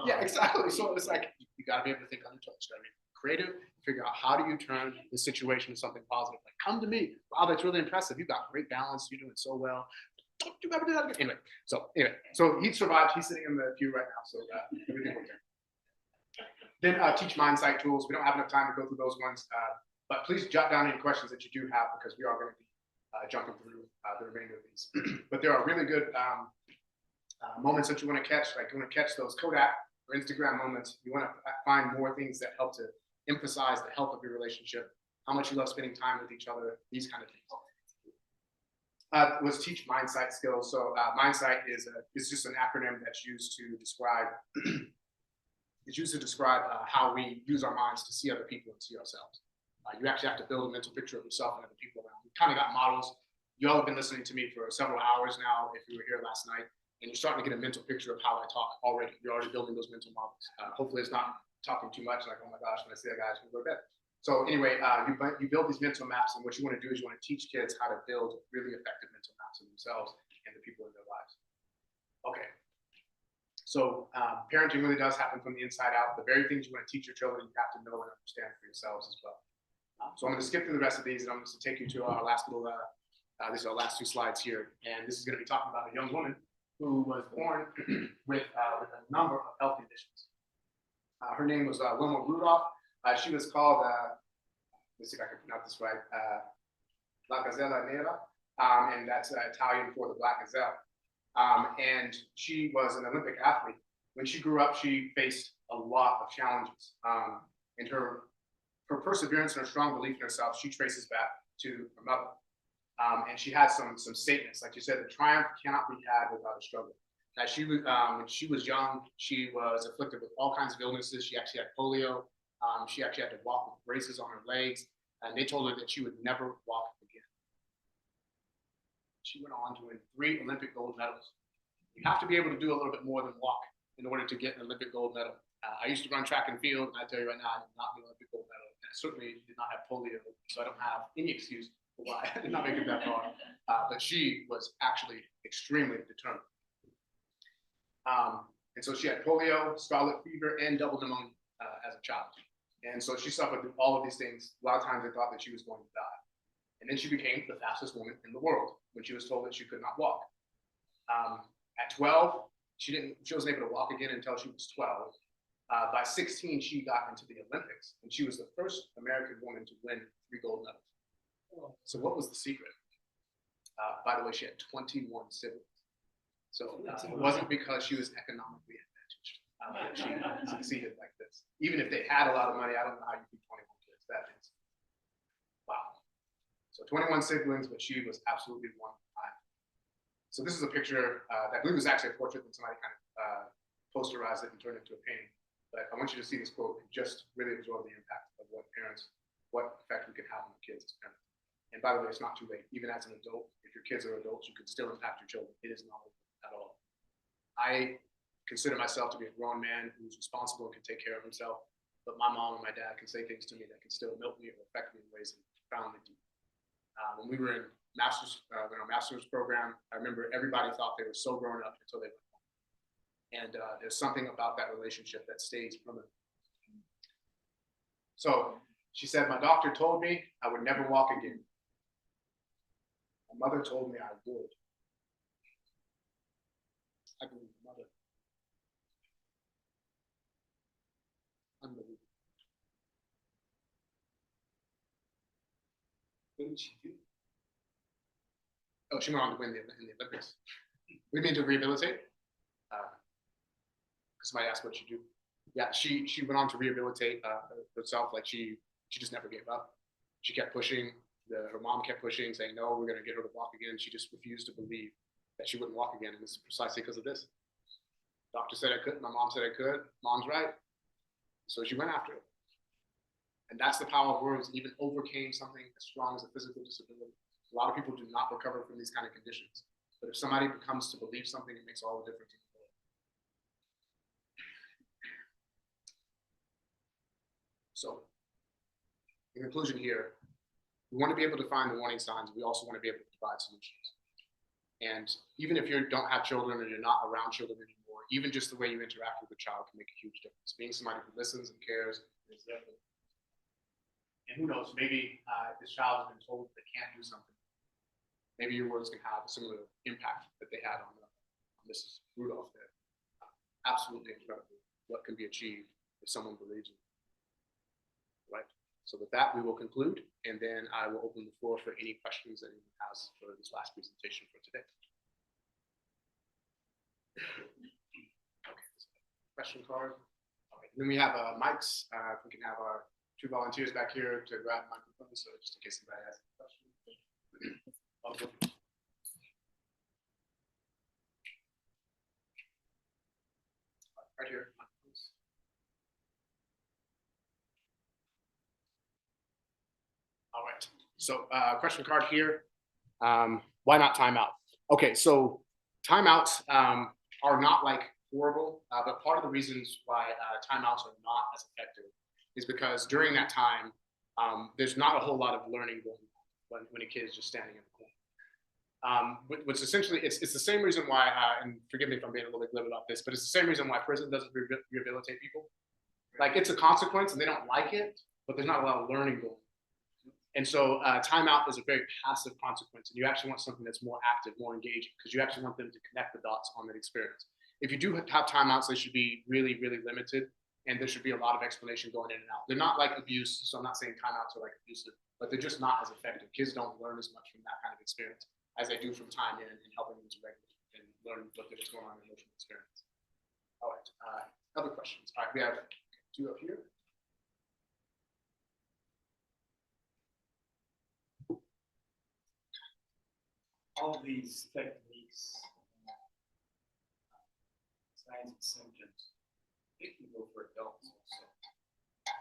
Yeah, exactly. So it's like, you gotta be able to think on your toes, you gotta be creative, figure out how do you turn the situation into something positive. Like, "Come to me. Wow, that's really impressive. You've got great balance. You're doing so well. Don't you ever do that again." Anyway, so he survived. He's sitting in the pew right now. So everything worked out. Then teach mindsight tools. We don't have enough time to go through those ones, but please jot down any questions that you do have, because we are going to be jumping through the remainder of these. But there are really good moments that you want to catch. Like, you want to catch those Kodak or Instagram moments. You want to find more things that help to emphasize the health of your relationship, how much you love spending time with each other, these kind of things. Was teach mindsight skills. So mindsight is just an acronym that's used to describe how we use our minds to see other people and see ourselves. You actually have to build a mental picture of yourself and other people around. We kind of got models. You all have been listening to me for several hours now, if you were here last night, and you're starting to get a mental picture of how I talk already. You're already building those mental models. Hopefully it's not talking too much, like, "Oh my gosh, when I see that guy, I should go to bed." So anyway, you build these mental maps, and what you want to do is you want to teach kids how to build really effective mental maps of themselves and the people in their lives. Okay. So parenting really does happen from the inside out. The very things you want to teach your children, you have to know and understand for yourselves as well. So I'm going to skip through the rest of these, and I'm going to take you to our last little, these are our last 2 slides here. And this is going to be talking about a young woman who was born with a number of health conditions. Her name was Wilma Rudolph. She was called, let's see if I can pronounce this right, La Gazella Nera, and that's Italian for the black gazelle. And she was an Olympic athlete. When she grew up, she faced a lot of challenges. And her perseverance and her strong belief in herself, she traces back to her mother. And she had some statements, like she said, "The triumph cannot be had without a struggle." Now, when she was young, she was afflicted with all kinds of illnesses. She actually had polio. She actually had to walk with braces on her legs, and they told her that she would never walk again. She went on to win 3 Olympic gold medals. You have to be able to do a little bit more than walk in order to get an Olympic gold medal. I used to run track and field, and I tell you right now, I did not win an Olympic gold medal. And I certainly did not have polio, so I don't have any excuse for why I did not make it that far. But she was actually extremely determined. And so she had polio, scarlet fever, and double pneumonia as a child. And so she suffered through all of these things. A lot of times they thought that she was going to die. And then she became the fastest woman in the world when she was told that she could not walk. At 12, she wasn't able to walk again until she was 12. By 16, she got into the Olympics, and she was the first American woman to win 3 gold medals. So what was the secret? By the way, she had 21 siblings. So it wasn't because she was economically advantaged that she succeeded like this. Even if they had a lot of money, I don't know how you feed 21 kids. That is, wow. So 21 siblings, but she was absolutely one of a kind. So this is a picture that I believe was actually a portrait that somebody kind of posterized it and turned it into a painting. But I want you to see this quote and just really absorb the impact of what effect we can have on the kids as parents. And by the way, it's not too late. Even as an adult, if your kids are adults, you can still impact your children. It is not over at all. I consider myself to be a grown man who's responsible and can take care of himself, but my mom and my dad can say things to me that can still melt me or affect me in ways that are profoundly deep. When we were in master's program, I remember everybody thought they were so grown up until they went home. And there's something about that relationship that stays permanent. So she said, my doctor told me I would never walk again. My mother told me I would. I believe my mother. Unbelievable. What did she do? Oh, she went on to win in the Olympics. We mean to rehabilitate? Somebody asked what she do. Yeah, she went on to rehabilitate herself. Like she just never gave up. She kept pushing. Her mom kept pushing, saying, no, we're going to get her to walk again. She just refused to believe that she wouldn't walk again. And it's precisely because of this. Doctor said I couldn't. My mom said I could. Mom's right. So she went after it. And that's the power of words, even overcame something as strong as a physical disability. A lot of people do not recover from these kind of conditions. But if somebody becomes to believe something, it makes all the difference in the world. So, in conclusion here, we want to be able to find the warning signs. We also want to be able to provide solutions. And even if you don't have children or you're not around children anymore, even just the way you interact with a child can make a huge difference. Being somebody who listens and cares is there. And who knows, maybe this child has been told they can't do something. Maybe your words can have a similar impact that they had on Mrs. Rudolph there. Absolutely incredible what can be achieved if someone believes in it. Right. So with that, we will conclude, and then I will open the floor for any questions that anyone has for this last presentation for today. Okay. Question card. All right. And then we have mics. If we can have our 2 volunteers back here to grab microphones, so just in case anybody has a question. Okay. Right here. All right. So question card here. Why not timeout? Okay, so timeouts are not like horrible, but part of the reasons why timeouts are not as effective is because during that time, there's not a whole lot of learning going on when a kid is just standing in the corner. Which essentially, it's the same reason why, and forgive me if I'm being a little bit glib about this, but it's the same reason why prison doesn't rehabilitate people. Like it's a consequence and they don't like it, but there's not a lot of learning going on. And so timeout is a very passive consequence, and you actually want something that's more active, more engaging, because you actually want them to connect the dots on that experience. If you do have timeouts, they should be really, really limited, and there should be a lot of explanation going in and out. They're not like abuse, so I'm not saying timeouts are like abusive, but they're just not as effective. Kids don't learn as much from that kind of experience as they do from time in and helping them to regulate and learn what is going on in emotional experience. All right, other questions? All right, we have 2 up here. All these techniques, signs and symptoms, they can go for adults also.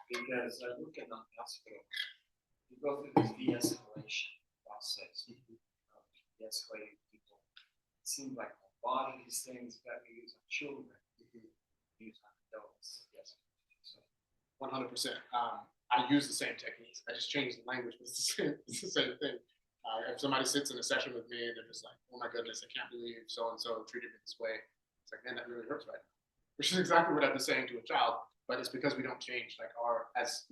Because I look in the hospital, you go through this de-escalation process of de-escalating people. It seems like a lot of these things that we use on children, we use on adults. Yes. So 100%. I use the same techniques. I just changed the language, but it's the same thing. If somebody sits in a session with me and they're just like, oh my goodness, I can't believe so-and-so treated me this way. It's like, man, that really hurts right now. Which is exactly what I've been saying to a child, but it's because we don't change like as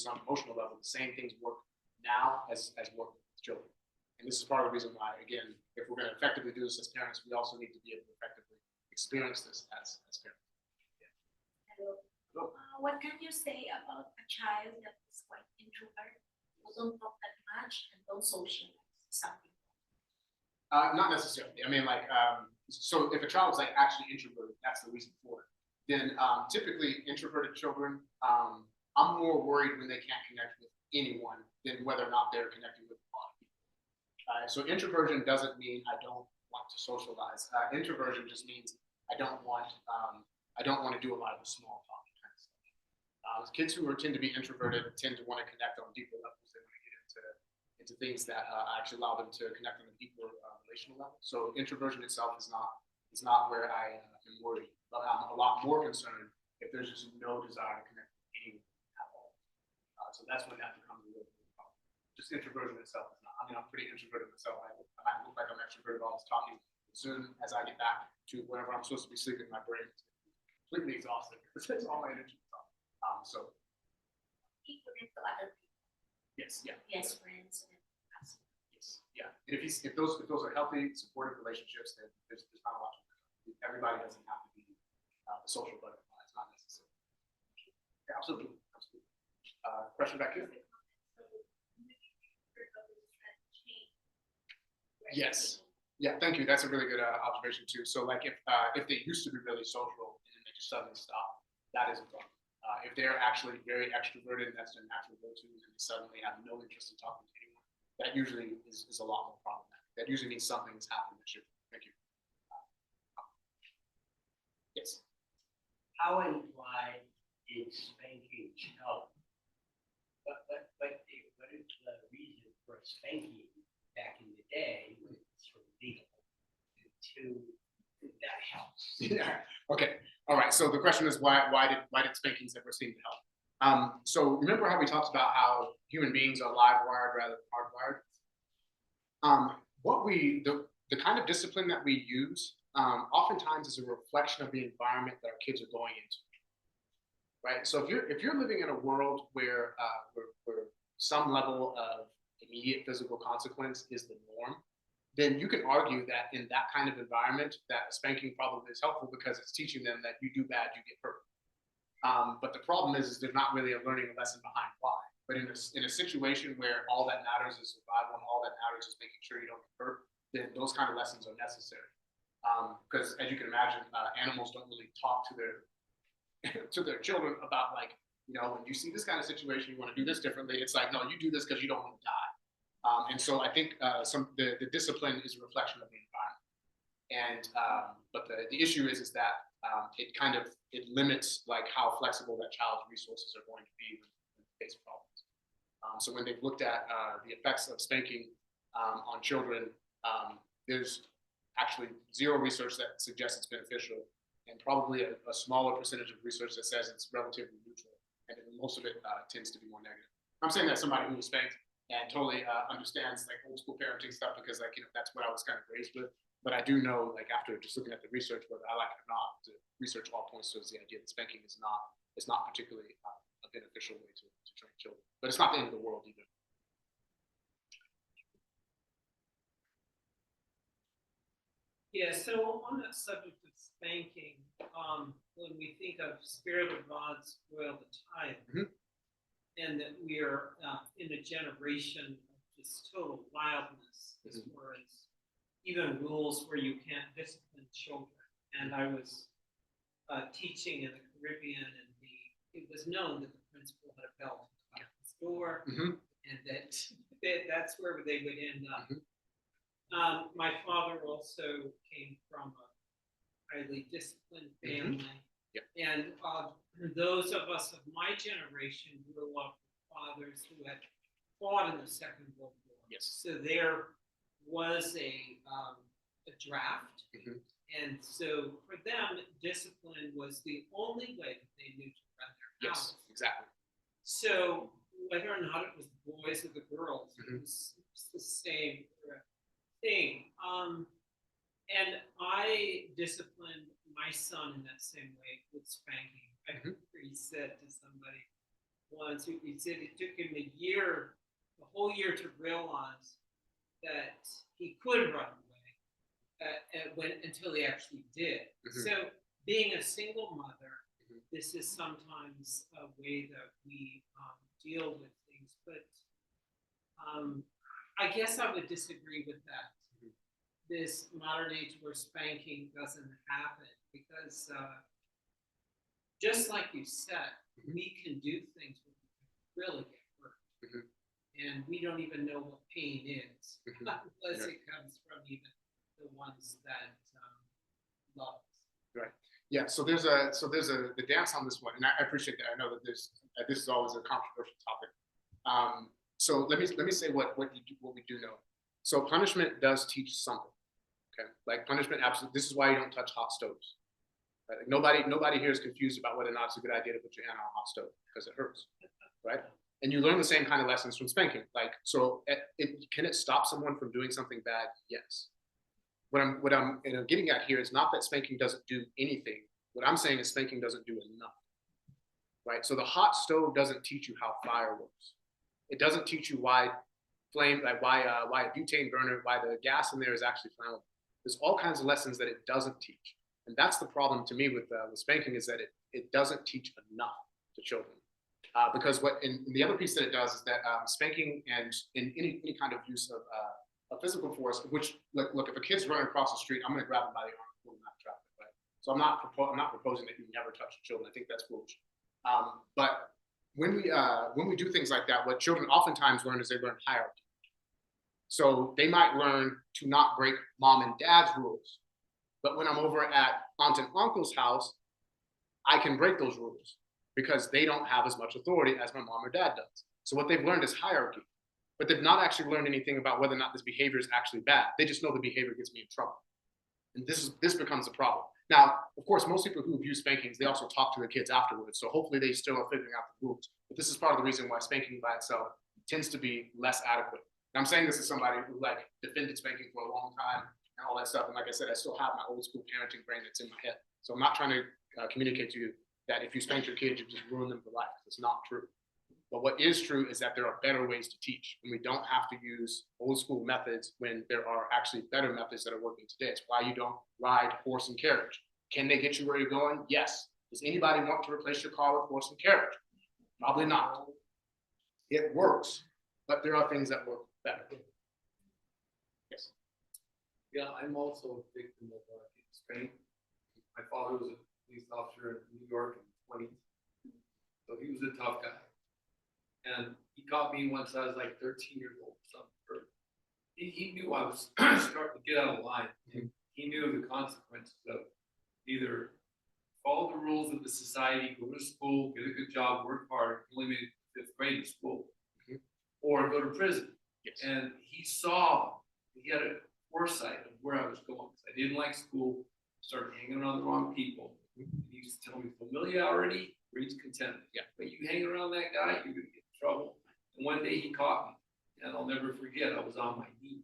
on an emotional level, the same things work now as work with children. And this is part of the reason why, again, if we're going to effectively do this as parents, we also need to be able to effectively experience this as parents. Yeah. Hello. What can you say about a child that is quite introvert, who don't talk that much and don't socialize? Something. Not necessarily. I mean, like, so if a child is like actually introverted, that's the reason for it. Then typically introverted children, I'm more worried when they can't connect with anyone than whether or not they're connecting with a lot of people. So introversion doesn't mean I don't want to socialize. Introversion just means I don't want to do a lot of the small talk kind of stuff. Kids who tend to be introverted tend to want to connect on deeper levels. They want to get into things that actually allow them to connect on a deeper relational level. So introversion itself is not where I am worried, but I'm a lot more concerned if there's just no desire to connect with anyone at all. So that's when that becomes a real problem. Just introversion itself is not. I'm I'm pretty introverted myself. I look like I'm extroverted, always talking. As soon as I get back to wherever I'm supposed to be sleeping, my brain is completely exhausted. It's all my energy. So People into other people, yes, yeah. yes, friends and. Yes, yeah. And if those are healthy, supportive relationships, then there's not a lot to do. Everybody doesn't have to be a social butterfly. It's not necessary. Yeah, absolutely, absolutely. Question back here? Yes. Yeah, thank you. That's a really good observation too. So like if they used to be really social and then they just suddenly stop, that is a problem. If they're actually very extroverted, that's their natural go-to, and they suddenly have no interest in talking to anyone, that usually is a lot more problematic. That usually means something has happened that should. Thank you. Yes. How and why did spanking help? What is the reason for spanking back in the day when it was sort of legal to that helps? Yeah. Okay. All right. So the question is why did spankings ever seem to help? So remember how we talked about how human beings are live wired rather than hardwired? The kind of discipline that we use oftentimes is a reflection of the environment that our kids are going into. Right. So if you're living in a world where some level of immediate physical consequence is the norm, then you can argue that in that kind of environment, that spanking probably is helpful because it's teaching them that you do bad, you get hurt. But the problem is there's not really a learning lesson behind why. But in a situation where all that matters is survival and all that matters is making sure you don't get hurt, then those kind of lessons are necessary. Because as you can imagine, animals don't really talk to their children about like, when you see this kind of situation, you want to do this differently. It's like, no, you do this because you don't want to die. And so I think the discipline is a reflection of the environment. And but the issue is that it limits like how flexible that child's resources are going to be when they face problems. So when they've looked at the effects of spanking on children, there's actually zero research that suggests it's beneficial, and probably a smaller percentage of research that says it's relatively neutral, and most of it tends to be more negative. I'm saying that somebody who was spanked and totally understands like old school parenting stuff because that's what I was kind of raised with. But I do know, like after just looking at the research, whether I like it or not, the research all points towards the idea that spanking is not particularly a beneficial way to train children. But it's not the end of the world either. Yeah, so on that subject of spanking, when we think of spirit of God spoil the child, and that we are in a generation of just total wildness as far as even rules where you can't discipline children. And I was teaching in the Caribbean, and it was known that the principal had a belt at his door, and that's where they would end up. My father also came from a highly disciplined family. And those of us of my generation grew up with fathers who had fought in the Second World War. Yes. So there was a draft. And so for them, discipline was the only way that they knew to run their house. Yes, exactly. So whether or not it was the boys or the girls, it was the same thing. And I disciplined my son in that same way with spanking. I remember he said to somebody once, he said it took him a whole year to realize that he could run away until he actually did. So being a single mother, this is sometimes a way that we deal with things, but I guess I would disagree with that. This modern age where spanking doesn't happen, because just like you said, we can do things where we can really get hurt, and we don't even know what pain is unless it comes from even the ones that love us. Right. Yeah. So there's the dance on this one, and I appreciate that. I know that this is always a controversial topic. So let me say what we do know. So punishment does teach something. Okay, like punishment, absolutely. This is why you don't touch hot stoves. Right? Like nobody here is confused about whether or not it's a good idea to put your hand on a hot stove because it hurts, right? And you learn the same kind of lessons from spanking. Like, so can it stop someone from doing something bad? Yes. What I'm getting at here is not that spanking doesn't do anything. What I'm saying is spanking doesn't do enough, right? So the hot stove doesn't teach you how fire works. It doesn't teach you why why a butane burner, why the gas in there is actually flammable. There's all kinds of lessons that it doesn't teach. And that's the problem to me with spanking, is that it doesn't teach enough to children. Because in the other piece that it does is that spanking and in any kind of use of physical force, which look, if a kid's running across the street, I'm going to grab him by the arm and pull him out of traffic. Right? So I'm not proposing that you never touch children. I think that's foolish. But when we do things like that, what children oftentimes learn is they learn hierarchy. So they might learn to not break mom and dad's rules. But when I'm over at aunt and uncle's house, I can break those rules because they don't have as much authority as my mom or dad does. So what they've learned is hierarchy, but they've not actually learned anything about whether or not this behavior is actually bad. They just know the behavior gets me in trouble. And this becomes a problem. Now, of course, most people who abuse spankings, they also talk to their kids afterwards. So hopefully they still are figuring out the rules. But this is part of the reason why spanking by itself tends to be less adequate. And I'm saying this as somebody who defended spanking for a long time and all that stuff. And like I said, I still have my old school parenting brain that's in my head. So I'm not trying to communicate to you that if you spank your kids, you just ruin them for life. It's not true. But what is true is that there are better ways to teach, and we don't have to use old school methods when there are actually better methods that are working today. It's why you don't ride horse and carriage. Can they get you where you're going? Yes. Does anybody want to replace your car with horse and carriage? Probably not. It works, but there are things that work better. Yes. Yeah, I'm also a victim of spanking. My father was a police officer in New York in the 20s, so he was a tough guy. And he caught me once I was like 13 years old or something. He knew I was starting to get out of line. And he knew the consequences of either follow the rules of the society, go to school, get a good job, work hard, only made fifth grade in school, or go to prison. Yes. And he had a foresight of where I was going. I didn't like school, started hanging around the wrong people. He used to tell me familiarity breeds contempt. Yeah. But you hang around that guy, you're gonna get in trouble. And one day he caught me, and I'll never forget, I was on my knees.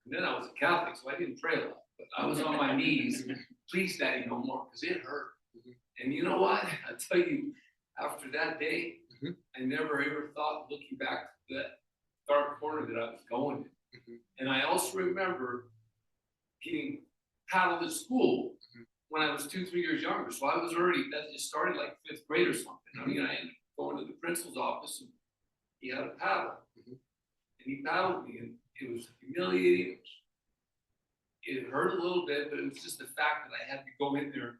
And then I was a Catholic, so I didn't pray a lot, but I was on my knees, please daddy no more, because it hurt. And you know what? I tell you, after that day, I never ever thought, looking back to that dark corner, that I was going in. And I also remember getting paddled at school when I was 2-3 years younger. So I was already, that just started like fifth grade or something. I mean, I ended up going to the principal's office, and he had a paddle. And he paddled me, and it was humiliating. It hurt a little bit, but it was just the fact that I had to go in there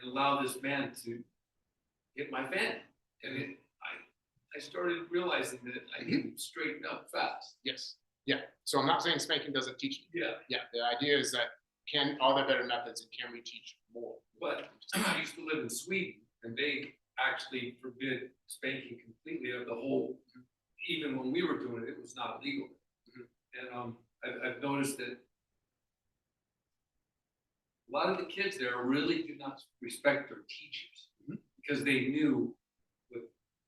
and allow this man to hit my fan. And I started realizing that I didn't straighten up fast. Yes. Yeah. So I'm not saying spanking doesn't teach you. Yeah. Yeah. The idea is that are there better methods, and can we teach more? But I used to live in Sweden, and they actually forbid spanking completely of the whole. Even when we were doing it, it was not illegal. And I've noticed that a lot of the kids there really do not respect their teachers because they knew what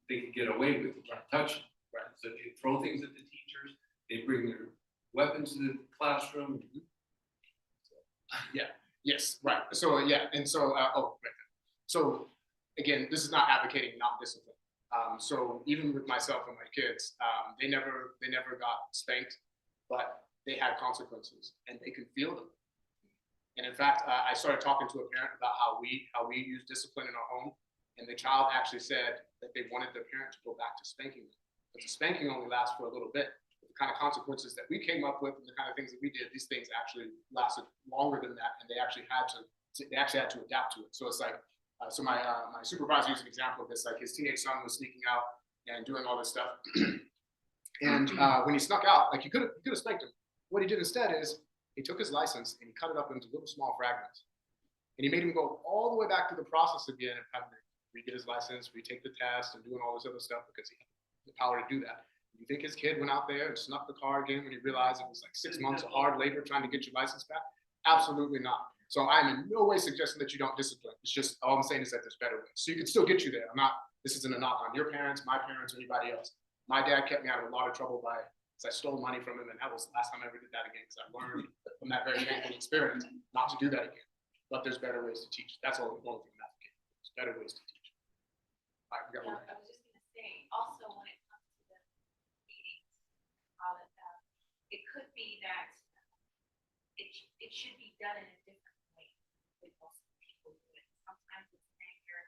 they could get away with. You can't touch them. Right? So they throw things at the teachers. They bring their weapons to the classroom. Yeah. Yes. Right. So yeah. And so so again, this is not advocating not discipline. So even with myself and my kids, they never got spanked, but they had consequences, and they could feel them. And in fact, I started talking to a parent about how we use discipline in our home, and the child actually said that they wanted their parent to go back to spanking them. But the spanking only lasts for a little bit. The kind of consequences that we came up with and the kind of things that we did, these things actually lasted longer than that, and they actually had to adapt to it. So it's like, so my supervisor used an example of this. Like, his teenage son was sneaking out and doing all this stuff, and when he snuck out, like, you could have spanked him. What he did instead is he took his license and he cut it up into little small fragments, and he made him go all the way back to the process again of having to re-get his license, retake the test, and doing all this other stuff because he had the power to do that. You think his kid went out there and snuck the car again when he realized it was like 6 months of hard labor trying to get your license back? Absolutely not. So I'm in no way suggesting that you don't discipline. It's just, all I'm saying is that there's better ways. So you can still get you there. I'm not this isn't a knock on your parents, my parents, or anybody else. My dad kept me out of a lot of trouble because I stole money from him, and that was the last time I ever did that again, because I learned from that very painful experience not to do that again. But there's better ways to teach. That's all the only thing I'm advocating. There's better ways to teach. All right, we got one. I was just gonna say, also when it comes to the meetings, all of that, it could be that it should be done in a different way than most people do it. Sometimes it's anger,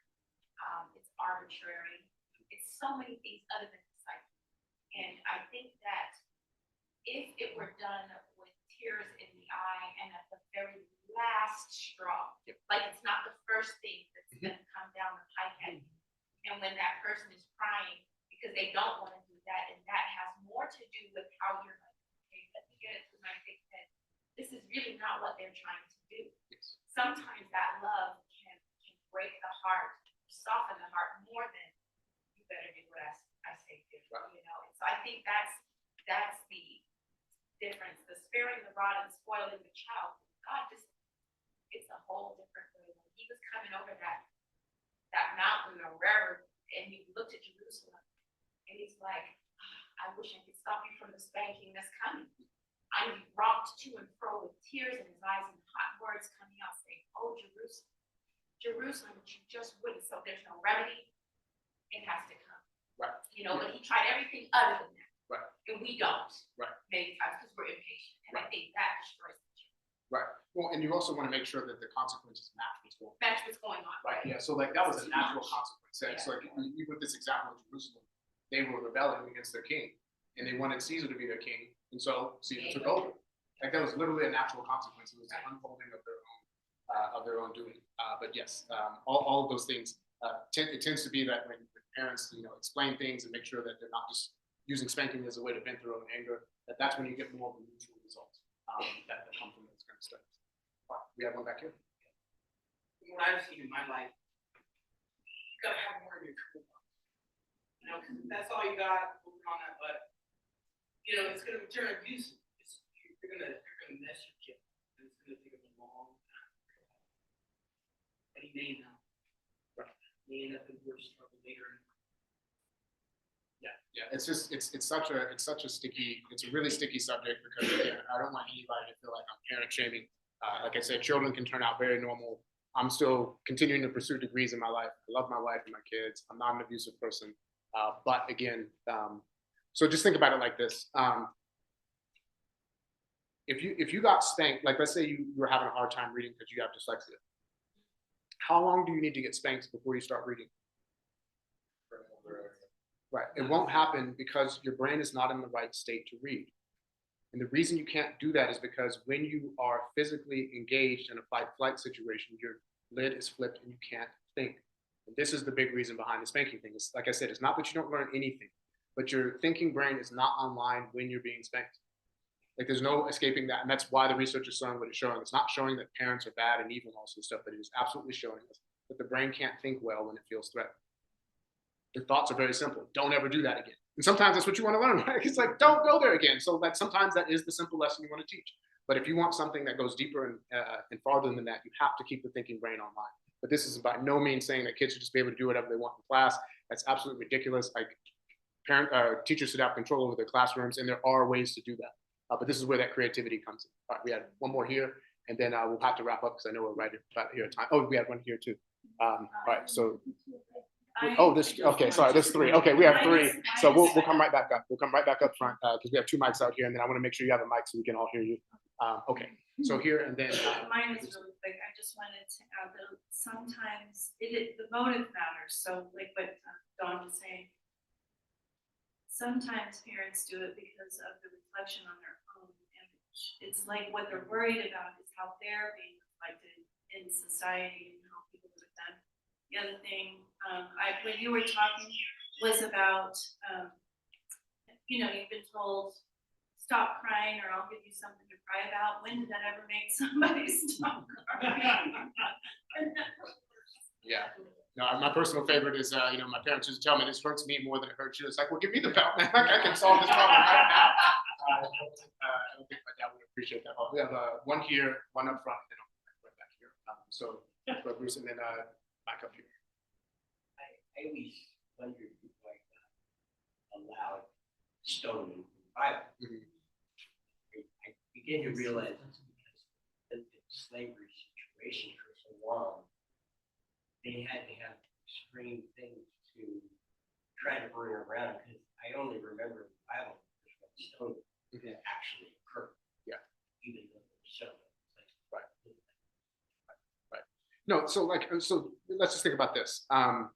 it's arbitrary, it's so many things other than discipline. And I think that if it were done with tears in the eye and at the very last straw, like it's not the first thing that's gonna come down the pipe at you. And when that person is crying because they don't want to do that, and that has more to do with how you're like, okay, let me get it through my thick head. This is really not what they're trying to do. Sometimes that love can break the heart, soften the heart more than you better do what I say do, you know? And so I think that's the difference, the sparing the rod and spoiling the child. God just, it's a whole different way. When he was coming over that mountain or wherever, and he looked at Jerusalem, and he's like, I wish I could stop you from the spanking that's coming. I'm rocked to and fro with tears in his eyes and hot words coming out saying, oh, Jerusalem, Jerusalem, but you just wouldn't. So there's no remedy. It has to come. Right. You know, but he tried everything other than that. Right. And we don't. Right. Many times because we're impatient. And I think that destroys the church. Right. Well, and you also want to make sure that the consequences match what's going on. Match what's going on. Right. Yeah. So like that was a natural consequence. So like you put this example of Jerusalem, they were rebelling against their king, and they wanted Caesar to be their king, and so Caesar took over. Like that was literally a natural consequence. It was an unfolding of their own doing. But yes, all of those things. It tends to be that when parents, explain things and make sure that they're not just using spanking as a way to vent their own anger, that's when you get more of the mutual results that come from those kind of stuff. Right. We have one back here. What I've seen in my life, you gotta have more in your toolbox. You know, because that's all you got moving on that butt. It's gonna turn abusive. You're gonna mess your kid. And it's gonna take a long time. But he may not. Right. May end up in worse trouble later. Yeah. It's such a sticky. It's a really sticky subject because again, I don't want anybody to feel like I'm parent shaming. Like I said, children can turn out very normal. I'm still continuing to pursue degrees in my life. I love my wife and my kids. I'm not an abusive person. But again, so just think about it like this. If you got spanked, like let's say you were having a hard time reading because you have dyslexia, how long do you need to get spanked before you start reading? Right. It won't happen because your brain is not in the right state to read. And the reason you can't do that is because when you are physically engaged in a fight-flight situation, your lid is flipped and you can't think. And this is the big reason behind the spanking thing. It's, like I said, it's not that you don't learn anything, but your thinking brain is not online when you're being spanked. Like there's no escaping that. And that's why the research is showing what it's showing. It's not showing that parents are bad and evil and all this stuff, but it is absolutely showing us that the brain can't think well when it feels threatened. The thoughts are very simple. Don't ever do that again. And sometimes that's what you want to learn, right? It's like, don't go there again. So like sometimes that is the simple lesson you want to teach. But if you want something that goes deeper and farther than that, you have to keep the thinking brain online. But this is by no means saying that kids should just be able to do whatever they want in class. That's absolutely ridiculous. Like teachers should have control over their classrooms, and there are ways to do that. But this is where that creativity comes in. All right, we had one more here, and then we'll have to wrap up because I know we're right about here at time. Oh, we had one here too. All right, so. Okay, sorry, there's three. Okay, we have three. So we'll come right back up. We'll come right back up front because we have two mics out here, and then I want to make sure you have a mic so we can all hear you. Okay, so here and then. Mine is really quick. I just wanted to add that sometimes the motive matters. So like what Dawn was saying, sometimes parents do it because of the reflection on their own image. It's like what they're worried about is how they're being reflected in society and how people look at them. The other thing, when you were talking was about, you've been told, stop crying or I'll give you something to cry about. When did that ever make somebody stop crying? Yeah. No, my personal favorite is, my parents just tell me this hurts me more than it hurts you. It's like, well, give me the belt, man. I can solve this problem right now. I don't think my dad would appreciate that. We have one here, one up front, and right back here. So, Bruce, and then Mike up here. I always wondered if I allowed stoning in the Bible. Mhm. I begin to realize it's because of the slavery situation for so long, they had to have extreme things to try to bring around, because I only remember the Bible, when stoning that actually occurred. Yeah. Even though there's so Right. No, so let's just think about this. I'm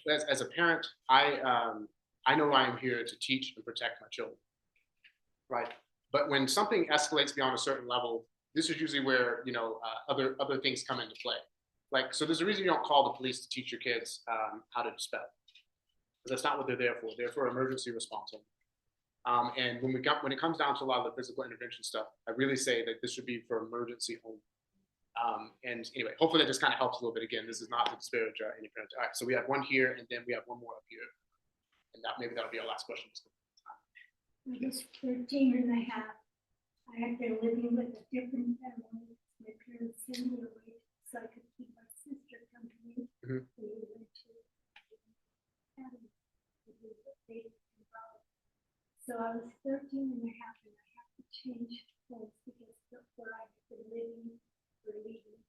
as a parent, I know I am here to teach and protect my children, right? But when something escalates beyond a certain level, this is usually where other things come into play. Like, so there's a reason you don't call the police to teach your kids how to dispel, because that's not what they're there for. They're for emergency response. And when it comes down to a lot of the physical intervention stuff, I really say that this should be for emergency only. And anyway, hopefully that just kind of helps a little bit. Again, this is not to disparage any parents. All right, so we have one here, and then we have one more up here, and maybe that'll be our last question. I was 13 and a half. I had been living with a different family. My parents sent me away so I could keep my sister company. Mhm. We went to academy to do what they involved. So I was 13 and a half, and I had to change homes because where I had been living or leaving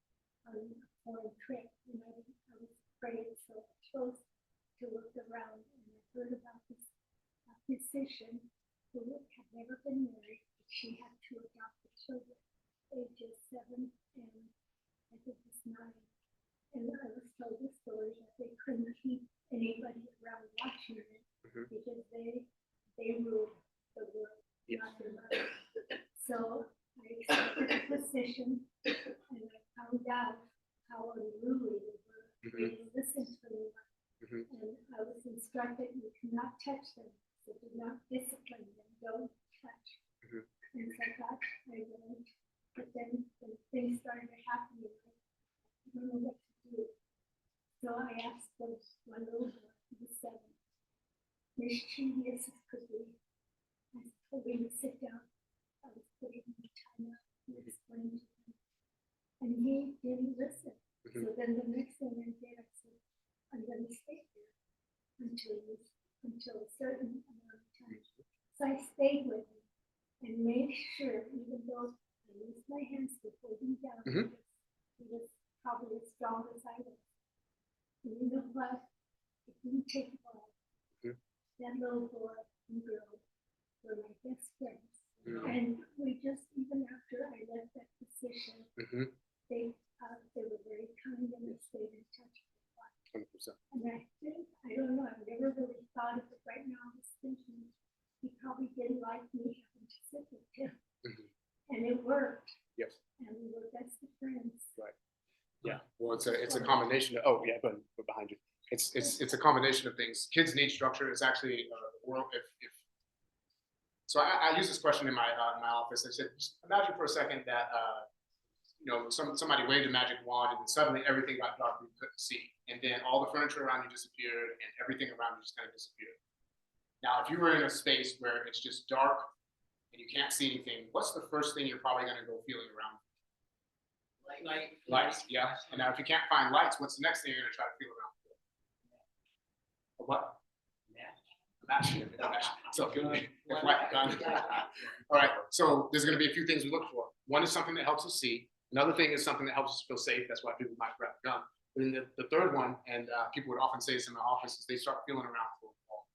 on a foreign trip, and I was afraid, so I chose to look around, and I heard about this physician who had never been married, but she had two adopted children, ages 7 and I think it's 9. And I was told the story that they couldn't keep anybody around watching it because they ruled the world, not their mother. So I accepted the position, and I found out how unruly they were. They didn't listen to me. And I was instructed you cannot touch them, so do not discipline them, don't touch. And so I thought I won't, but then when things started happening, I don't know what to do. So I asked my little girl, who was 7, mischievous as could be, I told him to sit down. I was putting him in time out and explaining to him. And he didn't listen. So then the next thing I did, I said, I'm going to stay here until a certain amount of time. So I stayed with him and made sure, even though I used my hands to hold him down, because he was probably as strong as I was. And you know what? It didn't take long. That little boy and girl were my best friends. And we just, even after I left that position, they were very kind and they stayed in touch with me. 100%. And I don't know, I've never really thought of it. Right now I was thinking he probably didn't like me having to sit with him. And it worked. Yes. And we were best of friends. Right. Yeah. Well, it's a combination of, but behind you. It's a combination of things. Kids need structure. It's actually world if so I use this question in my office. I said, just imagine for a second that somebody waved a magic wand and then suddenly everything got dark and you couldn't see. And then all the furniture around you disappeared and everything around you just kind of disappeared. Now, if you were in a space where it's just dark and you can't see anything, what's the first thing you're probably going to go feeling around? Lights, yeah. And now if you can't find lights, what's the next thing you're going to try to feel around? A what? Match. So good. All right. So there's going to be a few things we look for. One is something that helps us see. Another thing is something that helps us feel safe. That's why people might grab a gun. But then the third one, and people would often say this in my office, is they start feeling around for a wall.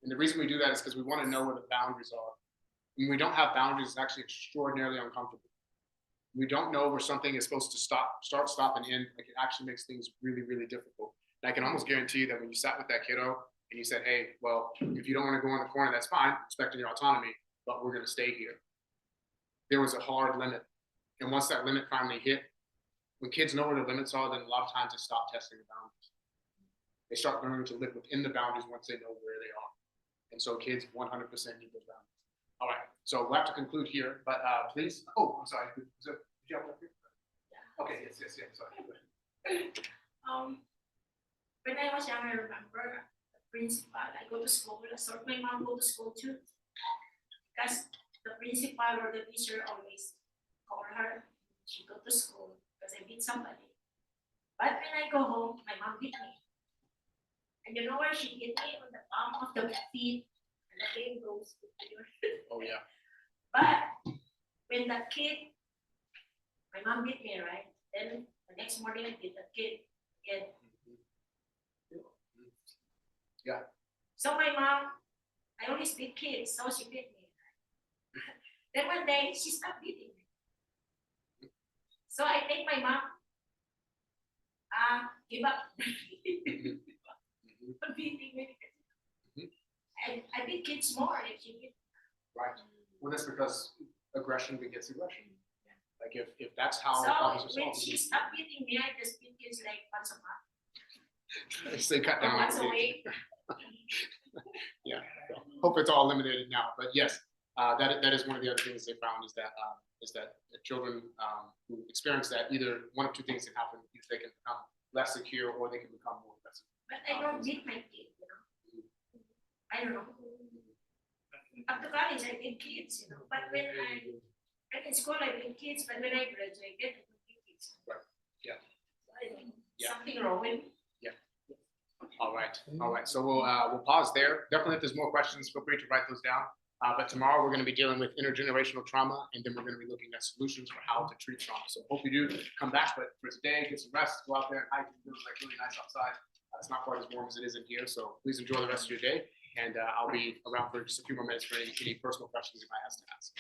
And the reason we do that is because we want to know where the boundaries are. When we don't have boundaries, it's actually extraordinarily uncomfortable. We don't know where something is supposed to start, stop, and end. Like, it actually makes things really, really difficult. And I can almost guarantee you that when you sat with that kiddo and you said, hey, well, if you don't want to go in the corner, that's fine, respecting your autonomy, but we're going to stay here. There was a hard limit. And once that limit finally hit, when kids know where the limits are, then a lot of times they stop testing the boundaries. They start learning to live within the boundaries once they know where they are. And so kids 100% need those boundaries. All right, so we'll have to conclude here, but please, I'm sorry, did you have one here? Okay, yes, sorry. When I was young, I remember the principal, I go to school, I saw my mom go to school too. Because the principal or the teacher always call her, she go to school because I beat somebody. But when I go home, my mom beat me. And you know where she hit me? On the palm of the feet. And the pain goes to your. Oh, yeah. But when the kid, my mom beat me, right? Then the next morning I beat the kid again. Yeah. So my mom, I always beat kids, so she beat me. Then one day she stopped beating me. So I think my mom give up beating me. And I beat kids more if she beat. Right. Well, that's because aggression begets aggression. Like if that's how So problems are when solved, she stopped beating me, I just beat kids like once a month. they cut Or down. once on a the age. week. Yeah. So hope it's all eliminated now. But yes, that is one of the other things they found is that the children who experience that, either one of two things can happen: either they can become less secure or they can become more aggressive. But I don't beat my kid, you know. I don't know. Up to college, I beat kids, you know. But when I'm in school, I beat kids. But when I graduate, I don't beat kids. Right. Yeah. Yeah. Something wrong with me. All right. So we'll pause there. Definitely, if there's more questions, feel free to write those down. But tomorrow we're going to be dealing with intergenerational trauma, and then we're going to be looking at solutions for how to treat trauma. So hope you do come back, but for today, get some rest, go out there and hike. It feels like really nice outside. It's not quite as warm as it is in here, so please enjoy the rest of your day. And I'll be around for just a few more minutes for any personal questions you might have to ask.